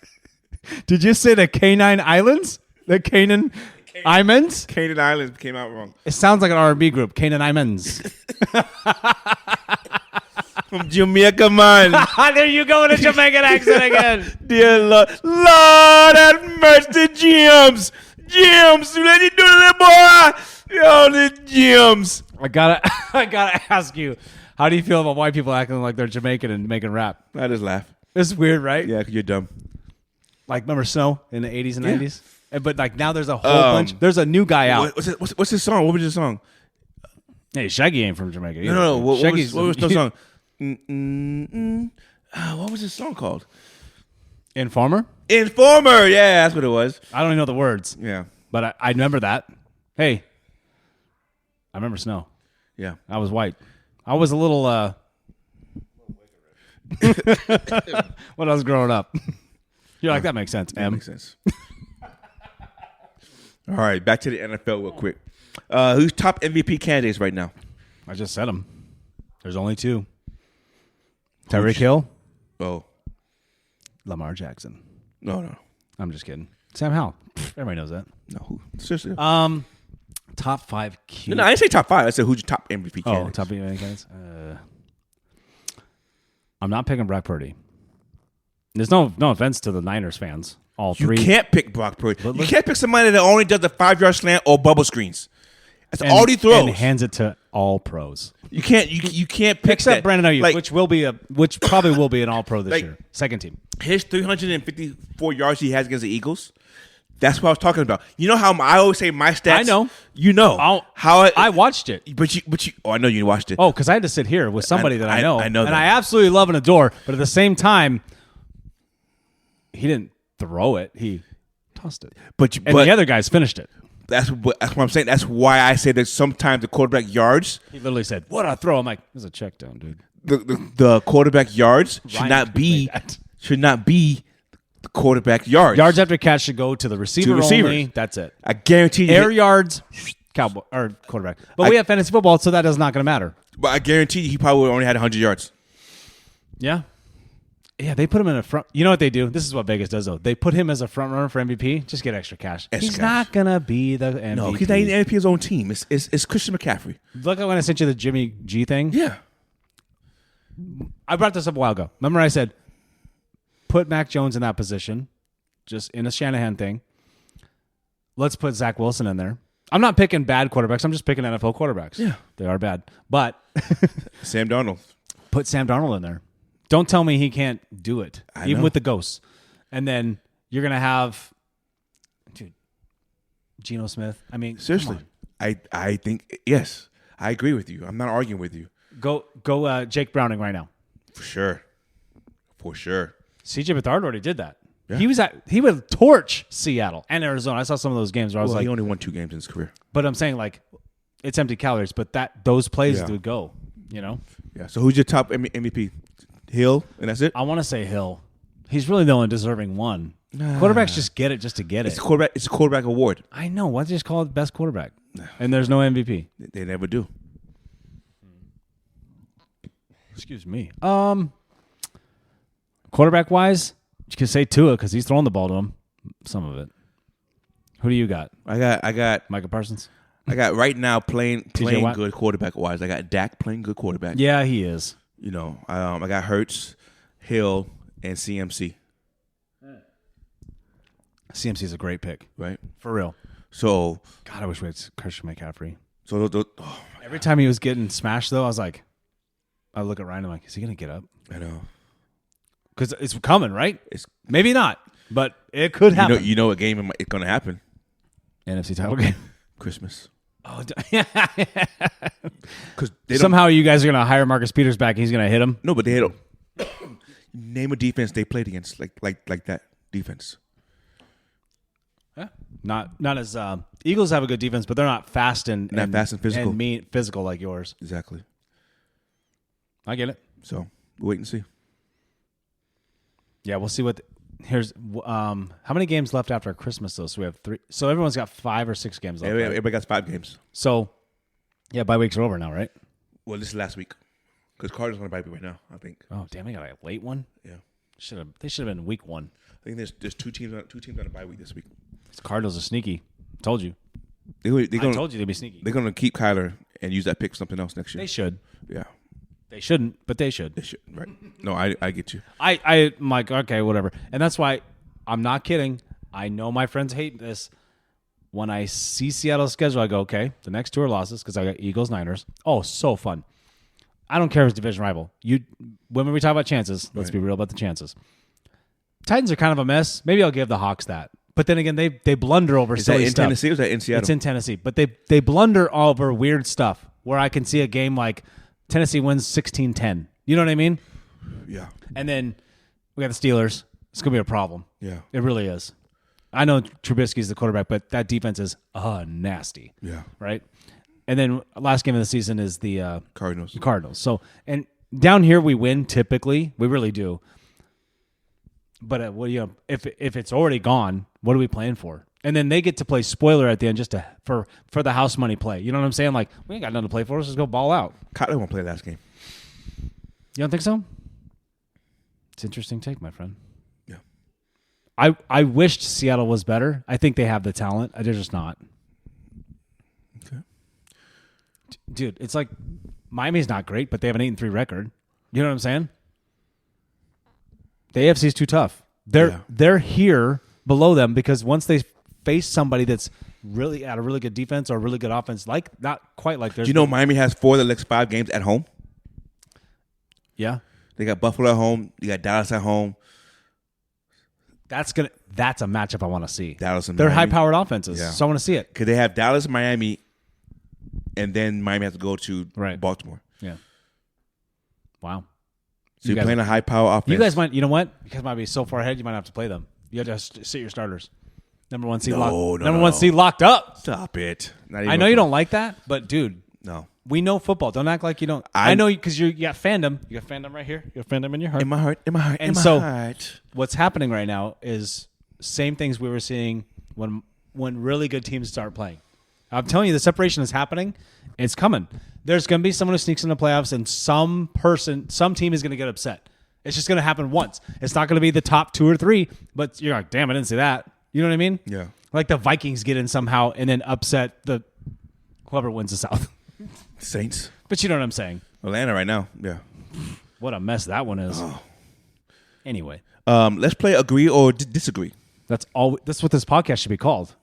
Did you say the Canine Islands? The Canaan Islands? Canaan Islands came out wrong. It sounds like an R&B group. Canaan Islands. From Jamaica, man. There you go with a Jamaican accent again. Dear Lord, Lord have mercy, James. James, let you do it, boy. Yo, the James. I gotta ask you, how do you feel about white people acting like they're Jamaican and making rap? I just laugh. It's weird, right? Yeah, because you're dumb. Like, remember Snow in the 80s and Yeah. 90s? But like now there's a whole bunch. There's a new guy out. What's his song? What was his song? Hey, Shaggy ain't from Jamaica either. No. What Shaggy's was the song? What was his song called? Informer? Informer. Yeah, that's what it was. I don't even know the words. Yeah. But I remember that. Hey, I remember Snow. Yeah. I was white. I was a little when I was growing up. You're like, that makes sense, That M. makes sense. All right, back to the NFL real quick. Who's top MVP candidates right now? I just said them. There's only two. Tyreek Hill, Oh, Lamar Jackson. no. I'm just kidding. Sam Howell. Everybody knows that. No, who? Seriously. Top 5 Q. No, I didn't say top 5. I said who's your top MVP Oh, candidates? top MVP candidates. I'm not picking Brock Purdy. There's no offense to the Niners fans. All You three. can't pick Brock Purdy. You can't pick somebody that only does the 5-yard slant or bubble screens. That's all he throws. And hands it to all pros. You can't. You can't pick Except that. Brandon Ayuk, Like, which probably will be an all pro this Like- year. Second team. his 354 yards he has against the Eagles. That's what I was talking about. You know how I always say my stats. I know. You know how I watched it. But you. Oh, I know you watched it. Oh, because I had to sit here with somebody that I know. I know and that. I absolutely love and adore. But at the same time, he didn't throw it. He tossed it. but And the other guys finished it. that's what I'm saying. That's why I say that sometimes the quarterback yards, He literally said, "What a throw!" I'm like, "This is a check down, dude." the quarterback yards should Ryan not be made that. the quarterback yards. Yards after catch should go to the receiver receivers. only. That's it. I guarantee you. Air yards, cowboy or quarterback. But we have fantasy football, so that is not going to matter. But I guarantee you, he probably only had 100 yards. Yeah. Yeah, they put him in a front. You know what they do? This is what Vegas does, though. They put him as a front runner for MVP. Just get extra cash. Extra He's cash. not going to be the MVP. No, he's not even MVP his own team. It's Christian McCaffrey. Look at when I sent you the Jimmy G thing. Yeah. I brought this up a while ago. Remember I said, put Mac Jones in that position, just in a Shanahan thing. Let's put Zach Wilson in there. I'm not picking bad quarterbacks. I'm just picking NFL quarterbacks. Yeah. They are bad. But Sam Darnold. put Sam Darnold in there. Don't tell me he can't do it, even know. with the ghosts. And then you're going to have, dude, Geno Smith. I mean, Seriously. come on. I think yes. I agree with you. I'm not arguing with you. Go Jake Browning right now. For sure. CJ Beathard already did that. Yeah. He would torch Seattle and Arizona. I saw some of those games where I was he only won 2 games in his career. but I'm saying like it's empty calories, but those plays Yeah. would go, you know? Yeah. So who's your top MVP? Hill, and that's it? I want to say Hill. He's really the only deserving one. Quarterbacks just get it just to get It's it. a quarterback award. I know. Why don't you just call it best quarterback? And there's no MVP. They never do. Excuse me. Quarterback wise, you can say Tua because he's throwing the ball to him. Some of it. Who do you got? I got Micah Parsons? I got right now playing Watt? good quarterback wise. I got Dak playing good quarterback. Yeah, he is. You know, I got Hurts, Hill, and CMC. CMC is a great pick. Right. For real. So God, I wish we had Christian McCaffrey. So Every time he was getting smashed, though, I was like, I look at Ryan, I'm like, is he going to get up? I know. Because it's coming, right? It's maybe not, but it could happen. You know what game it's going to happen? NFC title game. Christmas. Oh, Because somehow you guys are going to hire Marcus Peters back and he's going to hit him? No, but they don't. Name a defense they played against like that defense. Yeah. Not as Eagles have a good defense, but they're not fast and fast and physical. And physical like yours. Exactly. I get it. So we'll wait and see. Yeah, we'll see what. Here's how many games left after Christmas though? So we have 3. So everyone's got 5 or 6 games left. Everybody got 5 games. So yeah, bye weeks are over now, right? Well, this is last week because Cardinals on a bye week right now. I think. Oh damn! They got a late one. Yeah. They should have been week 1. I think there's 2 teams on a bye week this week. The Cardinals are sneaky. Told you. I told you they'd be sneaky. They're gonna keep Kyler and use that pick for something else next year. They should. Yeah. They shouldn't, but they should. They should. Right. No, I get you. I'm like, okay, whatever. And that's why I'm not kidding. I know my friends hate this. When I see Seattle's schedule, I go, okay, the next 2 are losses because I got Eagles, Niners. Oh, so fun. I don't care if it's division rival. When we talk about chances, let's be real about the chances. Titans are kind of a mess. Maybe I'll give the Hawks that. But then again, they blunder over silly in stuff. Tennessee or is that in Seattle? It's in Tennessee. But they blunder over weird stuff where I can see a game like Tennessee wins 16-10. You know what I mean? Yeah. And then we got the Steelers. It's going to be a problem. Yeah. It really is. I know Trubisky's the quarterback, but that defense is nasty. Yeah. Right? And then last game of the season is the Cardinals. So, and down here we win typically. We really do. But if it's already gone, what are we playing for? And then they get to play spoiler at the end just for the house money play. You know what I'm saying? Like, we ain't got nothing to play for. Let's just go ball out. Kyler won't play last game. You don't think so? It's an interesting take, my friend. Yeah. I wished Seattle was better. I think they have the talent. They're just not. Okay. Dude, it's like Miami's not great, but they have an 8-3 record. You know what I'm saying? The AFC is too tough. They're here below them because once they face somebody that's really at a really good defense or a really good offense, like not quite like theirs. Do you know Miami has 4 of the next 5 games at home? Yeah. They got Buffalo at home. You got Dallas at home. That's a matchup I want to see. Dallas and They're Miami. high-powered offenses, so I want to see it. Because they have Dallas and Miami, and then Miami has to go to Baltimore. Yeah. Wow. So you're playing a high-power offense. You guys might, you know what? You guys might be so far ahead, you might have to play them. You have to sit your starters. Number 1 seed locked up. Stop it. I know you don't like that, but dude. No. We know football. Don't act like you don't. I know because you got fandom. You got fandom right here. You got fandom in your heart. In my heart. And what's happening right now is same things we were seeing when really good teams start playing. I'm telling you, the separation is happening. It's coming. There's going to be someone who sneaks in the playoffs, and some team is going to get upset. It's just going to happen once. It's not going to be the top 2 or 3, but you're like, damn, I didn't see that. You know what I mean? Yeah. Like the Vikings get in somehow and then upset whoever wins the South. Saints. But you know what I'm saying. Atlanta right now. Yeah. What a mess that one is. Oh. Anyway. Let's play agree or disagree. That's what this podcast should be called.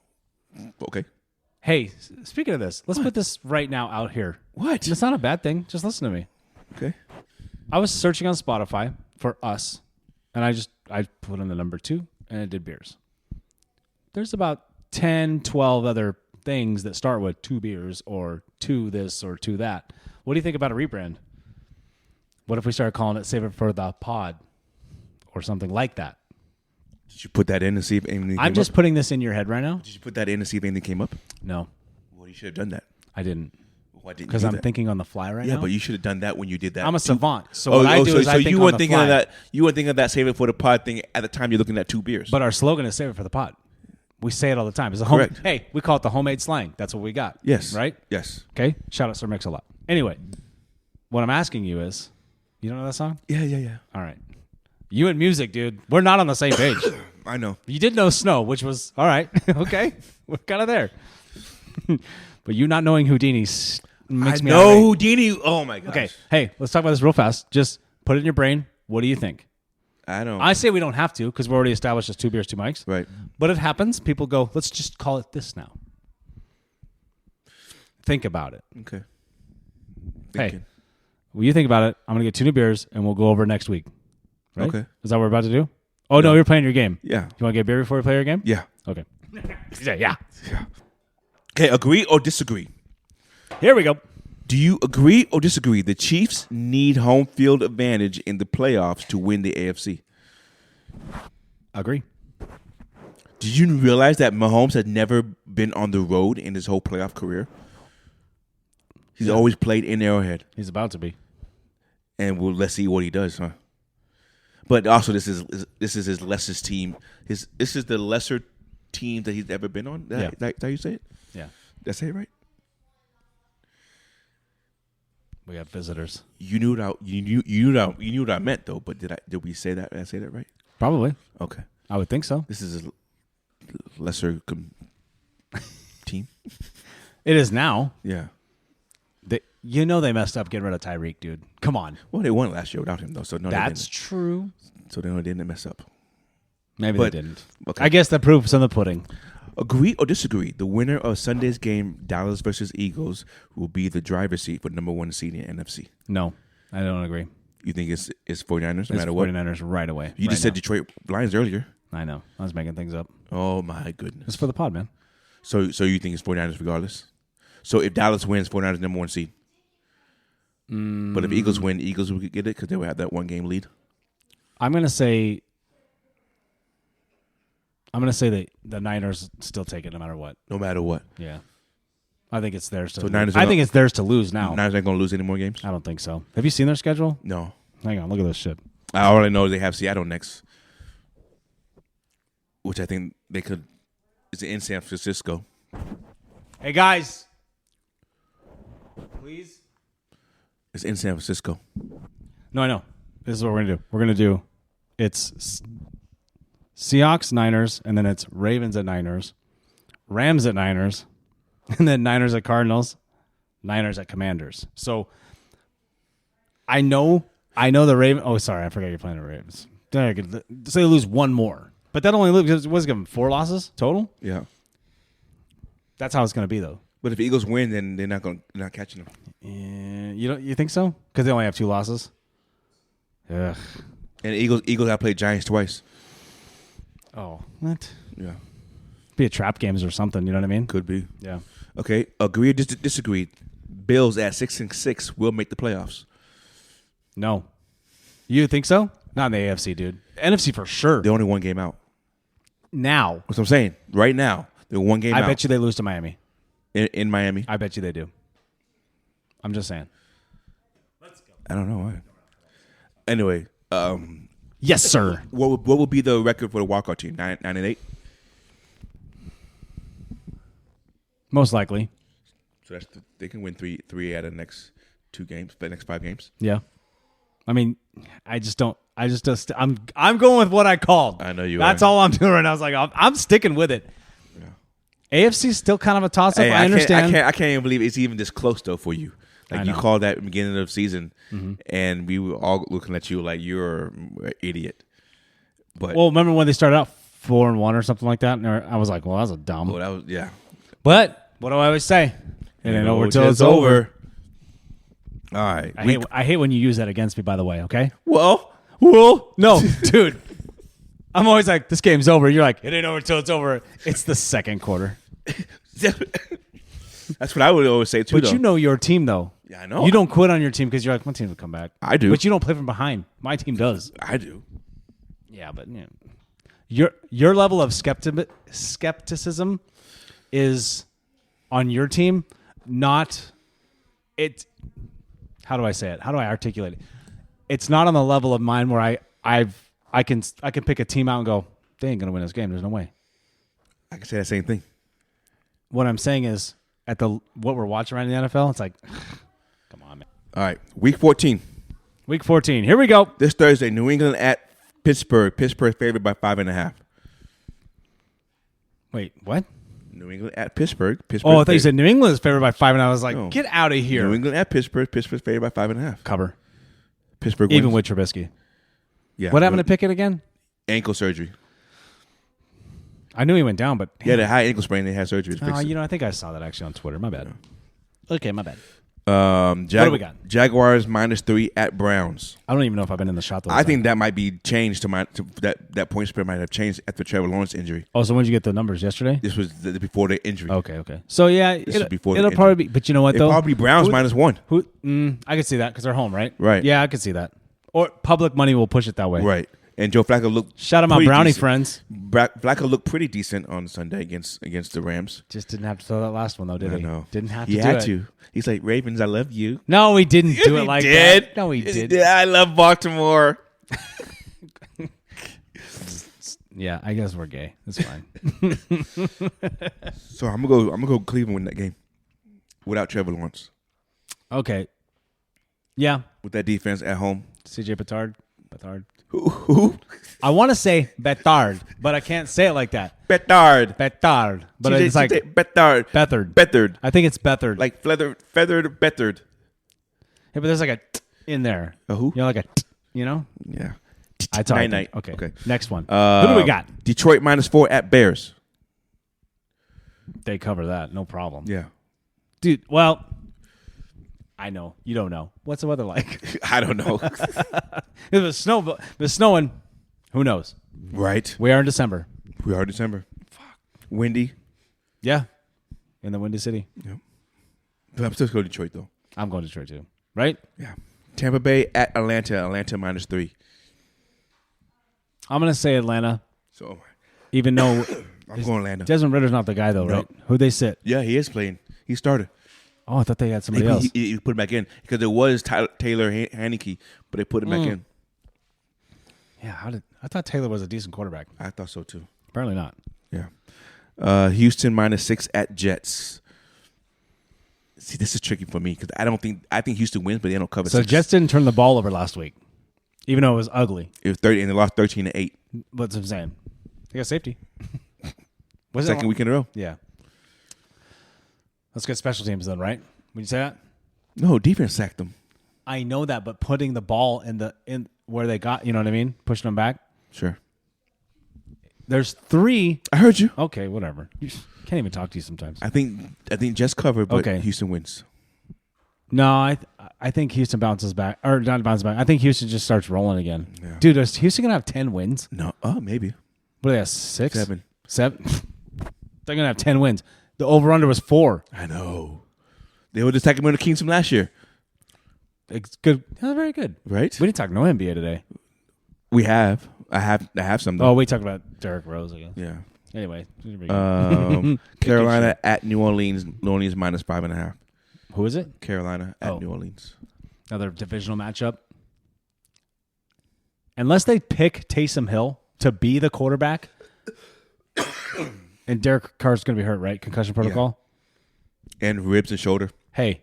Okay. Hey, speaking of this, let's put this right now out here. What? It's not a bad thing. Just listen to me. Okay. I was searching on Spotify for us, and I put in the number 2, and it did beers. There's about 10, 12 other things that start with 2 beers or 2 this or 2 that. What do you think about a rebrand? What if we started calling it Save It for the Pod or something like that? Did you put that in to see if anything came up? I'm just putting this in your head right now. Did you put that in to see if anything came up? No. Well, you should have done that. I didn't. Why didn't you? Because do I'm that? thinking on the fly right now. Yeah, but you should have done that when you did that. I'm a savant. So what I do is I think you on weren't the thinking fly. of that. You weren't thinking of that Save It for the Pod thing at the time you're looking at 2 beers. But our slogan is Save It for the Pod. We say it all the time. It's a Correct. Hey, we call it the homemade slang. That's what we got. Yes. Right? Yes. Okay. Shout out Sir Mix-a-Lot. Anyway, what I'm asking you is, you don't know that song? Yeah. All right. You and music, dude. We're not on the same page. I know. You did know Snow, which was all right. Okay. We're kind of there. But you not knowing Houdini makes me know irate. Houdini. Oh my gosh. Okay. Hey, let's talk about this real fast. Just put it in your brain. What do you think? I don't. I say we don't have to because we're already established as 2 beers, 2 mics. Right. But it happens. People go, let's just call it this now. Think about it. Okay. Hey, well, you think about it. I'm going to get 2 new beers and we'll go over next week. Right? Okay. Is that what we're about to do? Oh, no, you're playing your game. Yeah. You want to get a beer before we play your game? Yeah. Okay. Yeah. Okay. Agree or disagree? Here we go. Do you agree or disagree? The Chiefs need home field advantage in the playoffs to win the AFC. Agree. Did you realize that Mahomes had never been on the road in his whole playoff career? He's always played in Arrowhead. He's about to be. And let's see what he does, huh? But also, this is his lesser team. This is the lesser team that he's ever been on. That how you say it? Yeah. Did I say it right? We have visitors. You knew what I meant though. But did we say that? Did I say that right? Probably. Okay. I would think so. This is a lesser team. It is now. Yeah. They messed up getting rid of Tyreek, dude. Come on. Well, they won last year without him though. So no, That's they didn't. true. So they didn't mess up. Maybe But- they didn't. Okay. I guess the proof's in the pudding. Agree or disagree? The winner of Sunday's game, Dallas versus Eagles, will be the driver's seat for number 1 seed in NFC. No, I don't agree. You think it's 49ers no It's matter what? 49ers right away. You just said Detroit Lions earlier. I know. I was making things up. Oh my goodness. It's for the pod, man. So you think it's 49ers regardless? So if Dallas wins, 49ers number 1 seed. But if Eagles win, Eagles will get it because they will have that 1 game lead. I'm gonna say that the Niners still take it no matter what. No matter what. Yeah, I think it's theirs to. So lose. Niners I think it's theirs to lose now. Niners aren't going to lose any more games? I don't think so. Have you seen their schedule? No. Hang on, look at this shit. I already know they have Seattle next, which I think they could. It's in San Francisco. Hey guys, please. It's in San Francisco. No, I know. This is what we're gonna do. We're gonna do. It's Seahawks, Niners, and then it's Ravens at Niners, Rams at Niners, and then Niners at Cardinals, Niners at Commanders. So I know the Ravens. Oh, sorry, I forgot you're playing the Ravens. So they lose 1 more, but that only was given 4 losses total. Yeah. That's how it's gonna be though. But if Eagles win, then they're not catching them. You think so? Because they only have 2 losses. Ugh. And Eagles have played Giants twice. Oh, what? Yeah. Be a trap games or something. You know what I mean? Could be. Yeah. Okay. Agree or disagree? Bills at 6-6 will make the playoffs. No. You think so? Not in the AFC, dude. NFC for sure. They're only 1 game out. Now. That's what I'm saying. Right now, they're 1 game out. I bet you they lose to Miami. In Miami. I bet you they do. I'm just saying. I don't know why. Anyway, Yes, sir. what will be the record for the walkout team? 9-8. Most likely. So they can win three out of the next 2 games, the next 5 games. Yeah. I mean, I'm going with what I called. I know you That's are. all I'm doing right now. I was like, I'm sticking with it. AFC is still kind of a toss up. Hey, I understand. I can't even believe it's even this close though for you. I Like you know. called that at the beginning of the season, and we were all looking at you like you're an idiot. But Well, remember when they started out 4-1 or something like that? And I was like, well, that was a dumb. that was But what do I always say? It ain't over till it's over. All right. I hate when you use that against me, by the way, okay? Well, No, dude. I'm always like, this game's over. You're like, it ain't over till it's over. It's the second quarter. That's what I would always say too. But you know your team, though. Yeah, I know. You don't quit on your team because you're like, my team will come back. I do. But you don't play from behind. My team does. I do. Yeah, but your level of skepticism is on your team, not it. How do I say it? How do I articulate it? It's not on the level of mine where I can pick a team out and go, they ain't gonna win this game. There's no way. I can say that same thing. What I'm saying is what we're watching right in the NFL, it's like, come on, man. All right, Week 14. Week 14. Here we go. This Thursday, New England at Pittsburgh. Pittsburgh favored by 5.5. Wait, what? New England at Pittsburgh. I thought you said New England is favored by 5, and I was like, No. get out of here. New England at Pittsburgh. Pittsburgh favored by 5.5. Cover. Pittsburgh Even wins. with Trubisky. Yeah. What happened to Pickett again? Ankle surgery. I knew he went down, but Yeah, the high ankle sprain. They had surgery to fix it. I think I saw that actually on Twitter. My bad. Okay, my bad. What do we got? Jaguars -3 at Browns. I don't even know if I've been in the shot. I think that might be changed that point spread might have changed after Trevor Lawrence injury. Oh, so when did you get the numbers yesterday? This was before the injury. Okay. So yeah, This is before it'll the probably be. But you know what It'll though? probably be Browns -1. I could see that because they're home, right? Right. Yeah, I could see that. Or public money will push it that way. Right. And Joe Flacco looked Shout out my pretty brownie decent. friends. Flacco looked pretty decent on Sunday against the Rams. Just didn't have to throw that last one though, did I he? know. Didn't have to. He do had it. to. He's like, Ravens, I love you. No, he didn't do it He like did. that. No, he did. Yeah, I love Baltimore. Yeah, I guess we're gay. That's fine. So I'm gonna go Cleveland win that game without Trevor Lawrence. Okay. Yeah. With that defense at home. CJ Petard. Who? I want to say Betard, but I can't say it like that. Betard. Betard. But it's like Betard. Bethard. Bethard. I think it's Bethard. Like feathered Bethard. Yeah, but there's like a in there. A who? You know, like a, you know? Yeah. That's all. Night. Okay. Next one. Who do we got? Detroit -4 at Bears. They cover that. No problem. Yeah. Dude, well, I know. You don't know. What's the weather like? I don't know. If it's snowing, who knows? Right. We are in December. We are December. Fuck. Windy. Yeah. In the Windy City. Yep. But I'm still going to Detroit though. I'm going to Detroit too. Right? Yeah. Tampa Bay at Atlanta. Atlanta -3. I'm going to say Atlanta, So even though I'm going Atlanta. Desmond Ritter's not the guy though, No. right? Who'd they sit? Yeah, he is playing. He started. Oh, I thought they had somebody else. He put him back in because it was Taylor Haneke, but they put him back in. Yeah, I thought Taylor was a decent quarterback. I thought so too. Apparently not. Yeah. Houston -6 at Jets. See, this is tricky for me because I think Houston wins, but they don't cover. So 6. Jets didn't turn the ball over last week, even though it was ugly. It was 30, and they lost 13-8. What's I'm saying? They got safety. Was Second week in a row. Yeah. Let's get special teams then, right? Would you say that? No, defense sacked them. I know that, but putting the ball in where they got, you know what I mean? Pushing them back. Sure. There's 3. I heard you. Okay, whatever. You can't even talk to you sometimes. I think Jets covered, but Okay. Houston wins. No, I think Houston bounces back. Or not bounces back. I think Houston just starts rolling again. Yeah. Dude, is Houston going to have 10 wins? No, maybe What do they have, 6? 7. 7? They're going to have 10 wins. The over-under was 4. I know. They were the second winner Kings from last year, It's good. That's very good. right? We didn't talk no NBA today. We have. I have some. Oh, Though. we talked about Derrick Rose, I guess. Yeah. Anyway. Who Carolina at New Orleans. New Orleans -5.5. is it? Carolina at Oh. New Orleans. Another divisional matchup. Unless they pick Taysom Hill to be the quarterback, and Derek Carr's going to be hurt, right? Concussion protocol. And ribs and shoulder. Hey,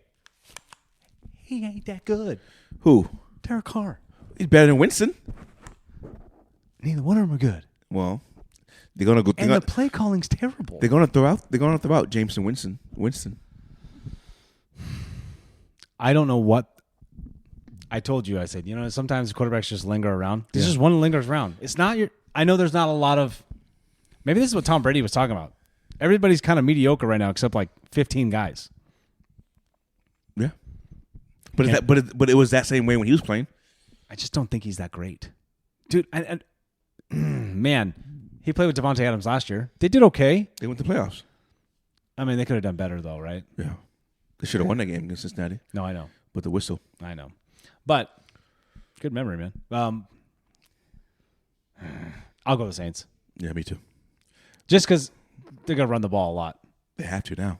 he ain't that good. Who? Derek Carr. He's better than Winston. Neither one of them are good. Well, they're gonna go. And the play calling's terrible. They're gonna throw out. They're gonna throw out Jameson Winston. I don't know what. I told you. I said, sometimes quarterbacks just linger around. This is one that lingers around. It's not your. I know there's not a lot of. Maybe this is what Tom Brady was talking about. Everybody's kind of mediocre right now, except like 15 guys. Yeah. But it was that same way when he was playing. I just don't think he's that great, dude. And man, he played with Devontae Adams last year. They did okay. They went to playoffs. I mean, they could have done better though, right? Yeah. They should have won that game against Cincinnati. No, I know. With the whistle. I know. But good memory, man. I'll go with the Saints. Yeah, me too. Just because they're going to run the ball a lot. They have to now.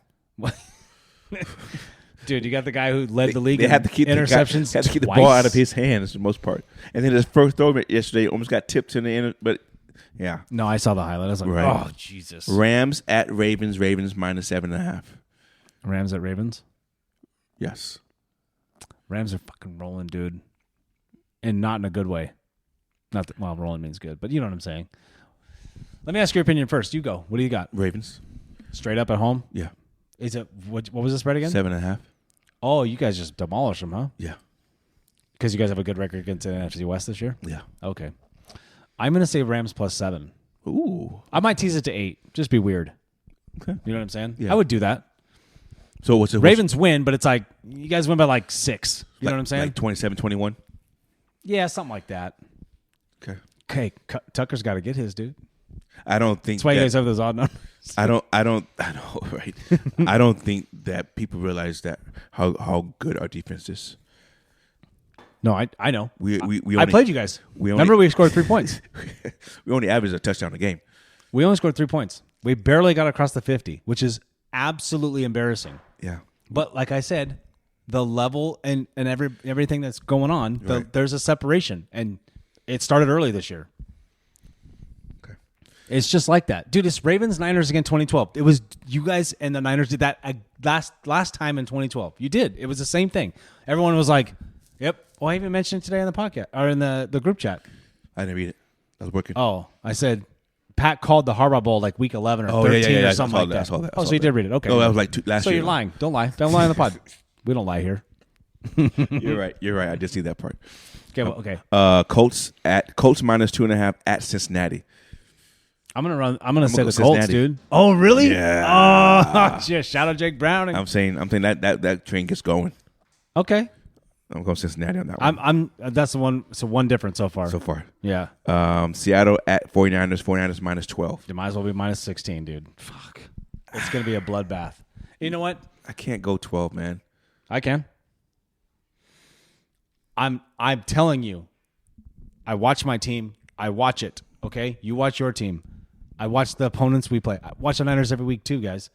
Dude, you got the guy who led the league they in have to keep interceptions. They have to keep the ball out of his hands for the most part. And then his first throw yesterday almost got tipped in the end. But, yeah. No, I saw the highlight. I was like, right. Oh, Jesus. Rams at Ravens. Ravens minus 7.5. Rams at Ravens? Yes. Rams are fucking rolling, dude. And not in a good way. Not that, well, rolling means good, but you know what I'm saying. Let me ask your opinion first. You go. What do you got? Ravens. Straight up at home? Yeah. Is it what was the spread again? 7.5. Oh, you guys just demolish them, huh? Yeah. Because you guys have a good record against the NFC West this year? Yeah. Okay. I'm going to say Rams plus 7. Ooh. I might tease it to 8. Just be weird. Okay. You know what I'm saying? Yeah. I would do that. So what's it? Ravens win, but it's like you guys win by like 6. You know what I'm saying? Like 27-21? Yeah, something like that. Okay. Okay, Tucker's got to get his, dude. I don't think That's why you guys have those odd numbers. I know, right? I don't think that people realize that how good our defense is. No, I know. We I played you guys. Remember we scored 3 points. We only averaged a touchdown a game. We only scored 3 points. We barely got across the 50, which is absolutely embarrassing. Yeah. But like I said, the level and everything that's going on, Right. there's a separation, and it started early this year. Okay. It's just like that, dude. It's Ravens Niners again 2012. It was you guys and the Niners did that last time in 2012. You did. It was the same thing. Everyone was like, "Yep." Well, I even mentioned it today on the podcast or in the group chat. I didn't read it. I was working. Oh, I said Pat called the Harbaugh Bowl like week 11 or 13 or something like that. I saw that. Oh, so you did read it. Okay. No, that was like last So year. you're lying. Don't lie. Don't lie on the pod. We don't lie here. You're right. I did see that part. Okay. Well, okay. Colts minus 2.5 at Cincinnati. I'm gonna say go the Colts, Cincinnati. dude. Oh, really? Yeah. Oh, shit. Shout out Jake Browning. I'm saying that train gets going. Okay. I'm going Cincinnati on that one. I'm that's the one. So one difference so far. So far. Yeah. Seattle at 49ers. 49ers minus 12. You might as well be minus 16, dude. Fuck. It's gonna be a bloodbath. You know what? I can't go 12, man. I can. I'm telling you. I watch my team. I watch it. Okay, you watch your team. I watch the opponents we play. I watch the Niners every week too, guys.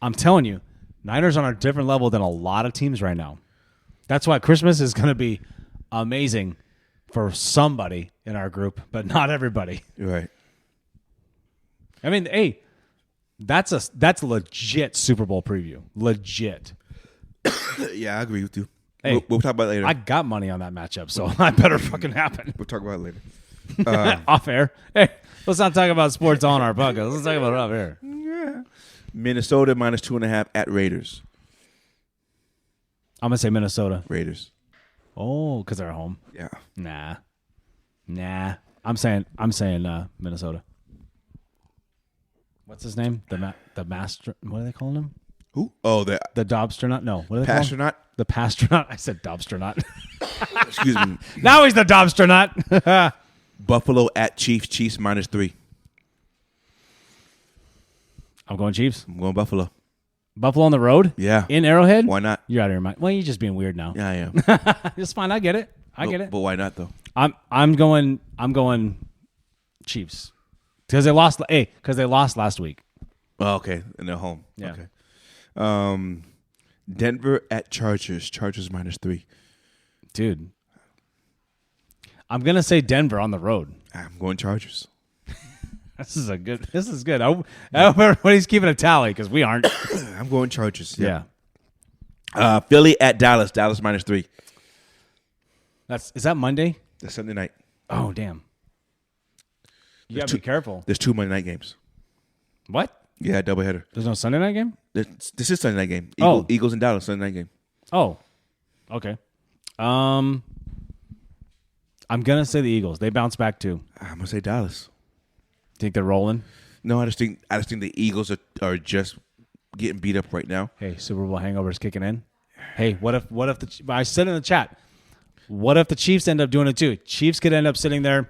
I'm telling you, Niners are on a different level than a lot of teams right now. That's why Christmas is going to be amazing for somebody in our group, but not everybody. You're right. I mean, hey, that's a legit Super Bowl preview. Legit. Yeah, I agree with you. Hey, we'll talk about it later. I got money on that matchup, so I better fucking happen. We'll talk about it later. Off air. Hey, let's not talk about sports on our podcast. Let's talk about it off air. Yeah. Minnesota minus 2.5 at Raiders. I'm gonna say Minnesota. Raiders. Oh, because they're at home. Yeah. Nah. I'm saying Minnesota. What's his name? The master. What are they calling him? Who? Oh, the The Dobstronaut? No. What are they calling him? Pastronaut. The Pastronaut. I said Dobstronaut. Excuse me. Now he's the Dobstronaut. Buffalo at Chiefs. Chiefs minus 3. I'm going Chiefs. I'm going Buffalo. Buffalo on the road? Yeah. In Arrowhead? Why not? You're out of your mind. Well, you're just being weird now. Yeah, I am. It's fine. I get it. I get it. But why not though? I'm going Chiefs. Because they lost last week. Oh, okay. And they're home. Yeah. Okay. Denver at Chargers. Chargers minus 3. Dude. I'm going to say Denver on the road. I'm going Chargers. This is good. I hope everybody's keeping a tally because we aren't. I'm going Chargers. Yeah. Philly at Dallas. Dallas minus 3. Is that Monday? That's Sunday night. Oh, damn. You got to be careful. There's 2 Monday night games. What? Yeah, doubleheader. There's no Sunday night game? This is Sunday night game. Oh. Eagles and Dallas Sunday night game. Oh. Okay. I'm going to say the Eagles. They bounce back too. I'm gonna say Dallas. Think they're rolling? No, I just think the Eagles are just getting beat up right now. Hey, Super Bowl hangover's kicking in. Hey, what if I said in the chat, what if the Chiefs end up doing it too? Chiefs could end up sitting there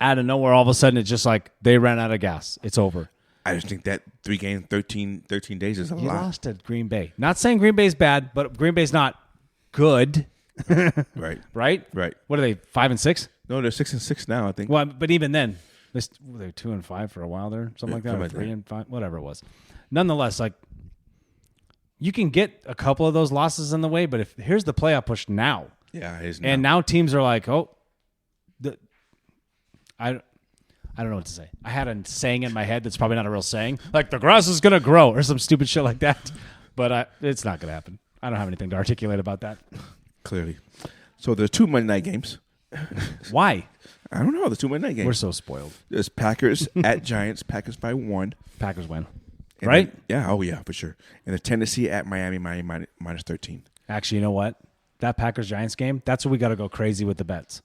out of nowhere. All of a sudden, it's just like they ran out of gas. It's over. I just think that 3 games, 13 days is a You lot. lost to Green Bay. Not saying Green Bay's bad, but Green Bay's not good. Right. Right? Right. What are they, 5-6? No, they're 6-6 now, I think. Well, but even then, they're 2-5 for a while there, something like that, something or like that. 3-5, whatever it was. Nonetheless, like, you can get a couple of those losses in the way, but here's the playoff push now. Yeah, it is And now teams are like, I don't know what to say. I had a saying in my head that's probably not a real saying, like the grass is gonna grow or some stupid shit like that. But it's not gonna happen. I don't have anything to articulate about that. Clearly. So there's 2 Monday night games. Why? I don't know. There's 2 Monday night games. We're so spoiled. There's Packers at Giants. Packers by 1. Packers win, And right? then- yeah. Oh yeah, for sure. And the Tennessee at Miami. Miami minus 13. Actually, you know what? That Packers Giants game. That's what we got to go crazy with the bets.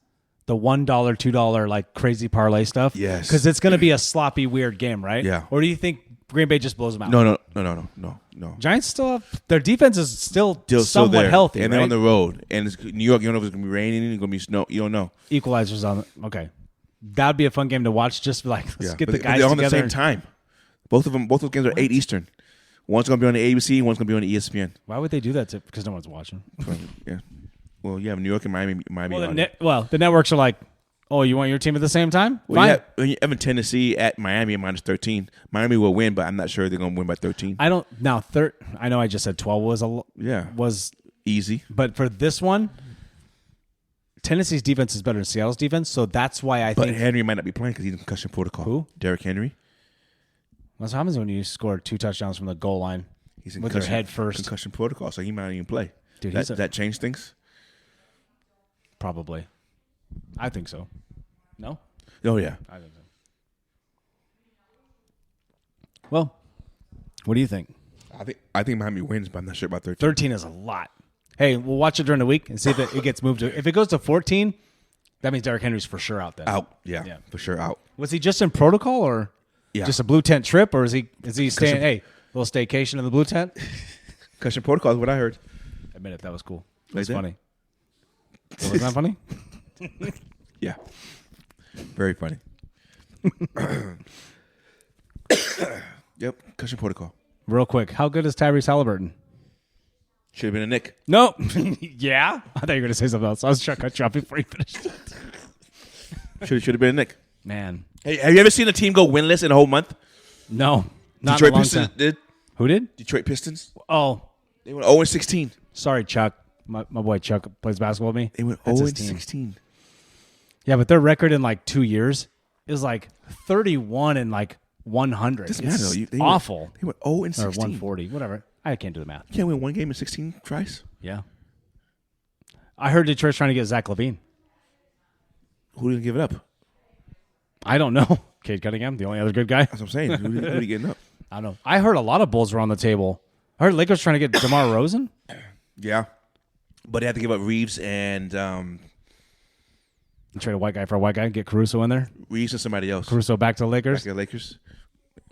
The $1, $2 like crazy parlay stuff. Yes. Because it's going to be a sloppy, weird game, right? Yeah. Or do you think Green Bay just blows them out? No. Giants still have their defense is still Still somewhat there. healthy, and right? they're on the road. And it's New York. You don't know if it's gonna be raining. It's gonna be snow. You don't know. Equalizers on. Okay, that'd be a fun game to watch. Just like let's get But the guys they're on together. the same time. Both of those games are 8 Eastern. One's gonna be on the ABC. One's gonna be on the ESPN. Why would they do that? Because no one's watching. Yeah. Well, you have New York and Miami. The networks are like, oh, you want your team at the same time? Fine. You have Tennessee at Miami at minus 13. Miami will win, but I'm not sure they're gonna win by 13. I don't now. I know I just said 12 was Easy. but for this one, Tennessee's defense is better than Seattle's defense, so that's why I But think Henry might not be playing because he's in concussion protocol. Who? Derrick Henry. that's what happens when you score 2 touchdowns from the goal line He's in with your head first. concussion protocol, so he might not even play. Dude, Does that change things? Probably, I think so. No, Oh yeah. I think so. Well, what do you think? I think Miami wins, but I'm not sure about 13. 13 is a lot. Hey, we'll watch it during the week and see if it gets moved to. If it goes to 14, that means Derrick Henry's for sure out then. Out. Yeah, for sure out. Was he just in protocol or just a blue tent trip, or is he staying? Hey, little staycation in the blue tent. Concussion protocol is what I heard. Admit it, that was cool. Like That's that? funny. Wasn't that funny? Yeah. Very funny. Yep. Concussion protocol. Real quick, how good is Tyrese Halliburton? Should have been a Nick. No. Yeah? I thought you were going to say something else. I was trying to cut you off before you finished. Should have been a Nick. Man. Hey, have you ever seen a team go winless in a whole month? No. Not Detroit in a long Pistons time. did. Who did? Detroit Pistons. Oh, They went 0-16. sorry, Chuck. My boy Chuck plays basketball with me. They went That's his team. 0-16. Yeah, but their record in like 2 years is like 31 and like 100. Doesn't matter, It's though. They awful. They went 0-16. Or 140, whatever. I can't do the math. You can't win one game in 16 tries. Yeah. I heard Detroit's trying to get Zach LaVine. Who didn't give it up? I don't know. Cade Cunningham, the only other good guy. That's what I'm saying. Who did getting up? I don't know. I heard a lot of Bulls were on the table. I heard Lakers trying to get DeMar Rosen. Yeah. But they had to give up Reeves and Trade a white guy for a white guy. Get Caruso in there. Reeves and somebody else. Caruso back to the Lakers. Back to the Lakers.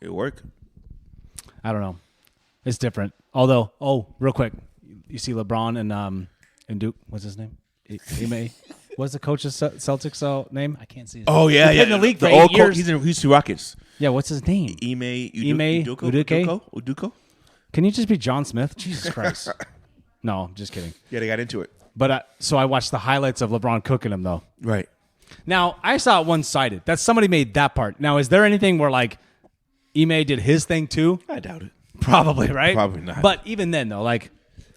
It worked. I don't know. It's different. Although, real quick, you see LeBron and Duke. What's his name? Ime. What's the coach's Celtics name? I can't see his name. Oh yeah, He's yeah. been in the league for old 8 years. He's in Houston Rockets. Yeah, what's his name? Ime Udoka? Uduko. Can you just be John Smith? Jesus Christ. No, I'm just kidding. Yeah, they got into it. But so I watched the highlights of LeBron cooking him, though. Right. Now, I saw it one-sided. That somebody made that part. Now, is there anything where, like, Ime did his thing, too? I doubt it. Probably, right? Probably not. But even then, though, like,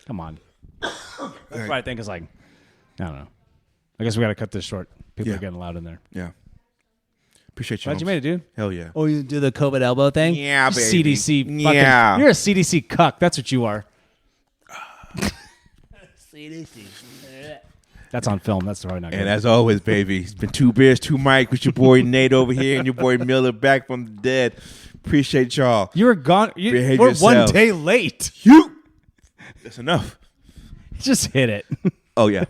come on. That's what I think is like, I don't know. I guess we got to cut this short. People are getting loud in there. Yeah. Appreciate you. Glad you made it, dude. Hell yeah. Oh, you do the COVID elbow thing? Yeah, baby. CDC. Fucking, Yeah. You're a CDC cuck. That's what you are. CDC. That's on film. That's probably not good. And as always, baby, it's been 2 beers, 2 Mike with your boy Nate over here and your boy Miller back from the dead. Appreciate y'all. You were gone. Behave We're yourself. 1 day late. You. That's enough. Just hit it. Oh yeah.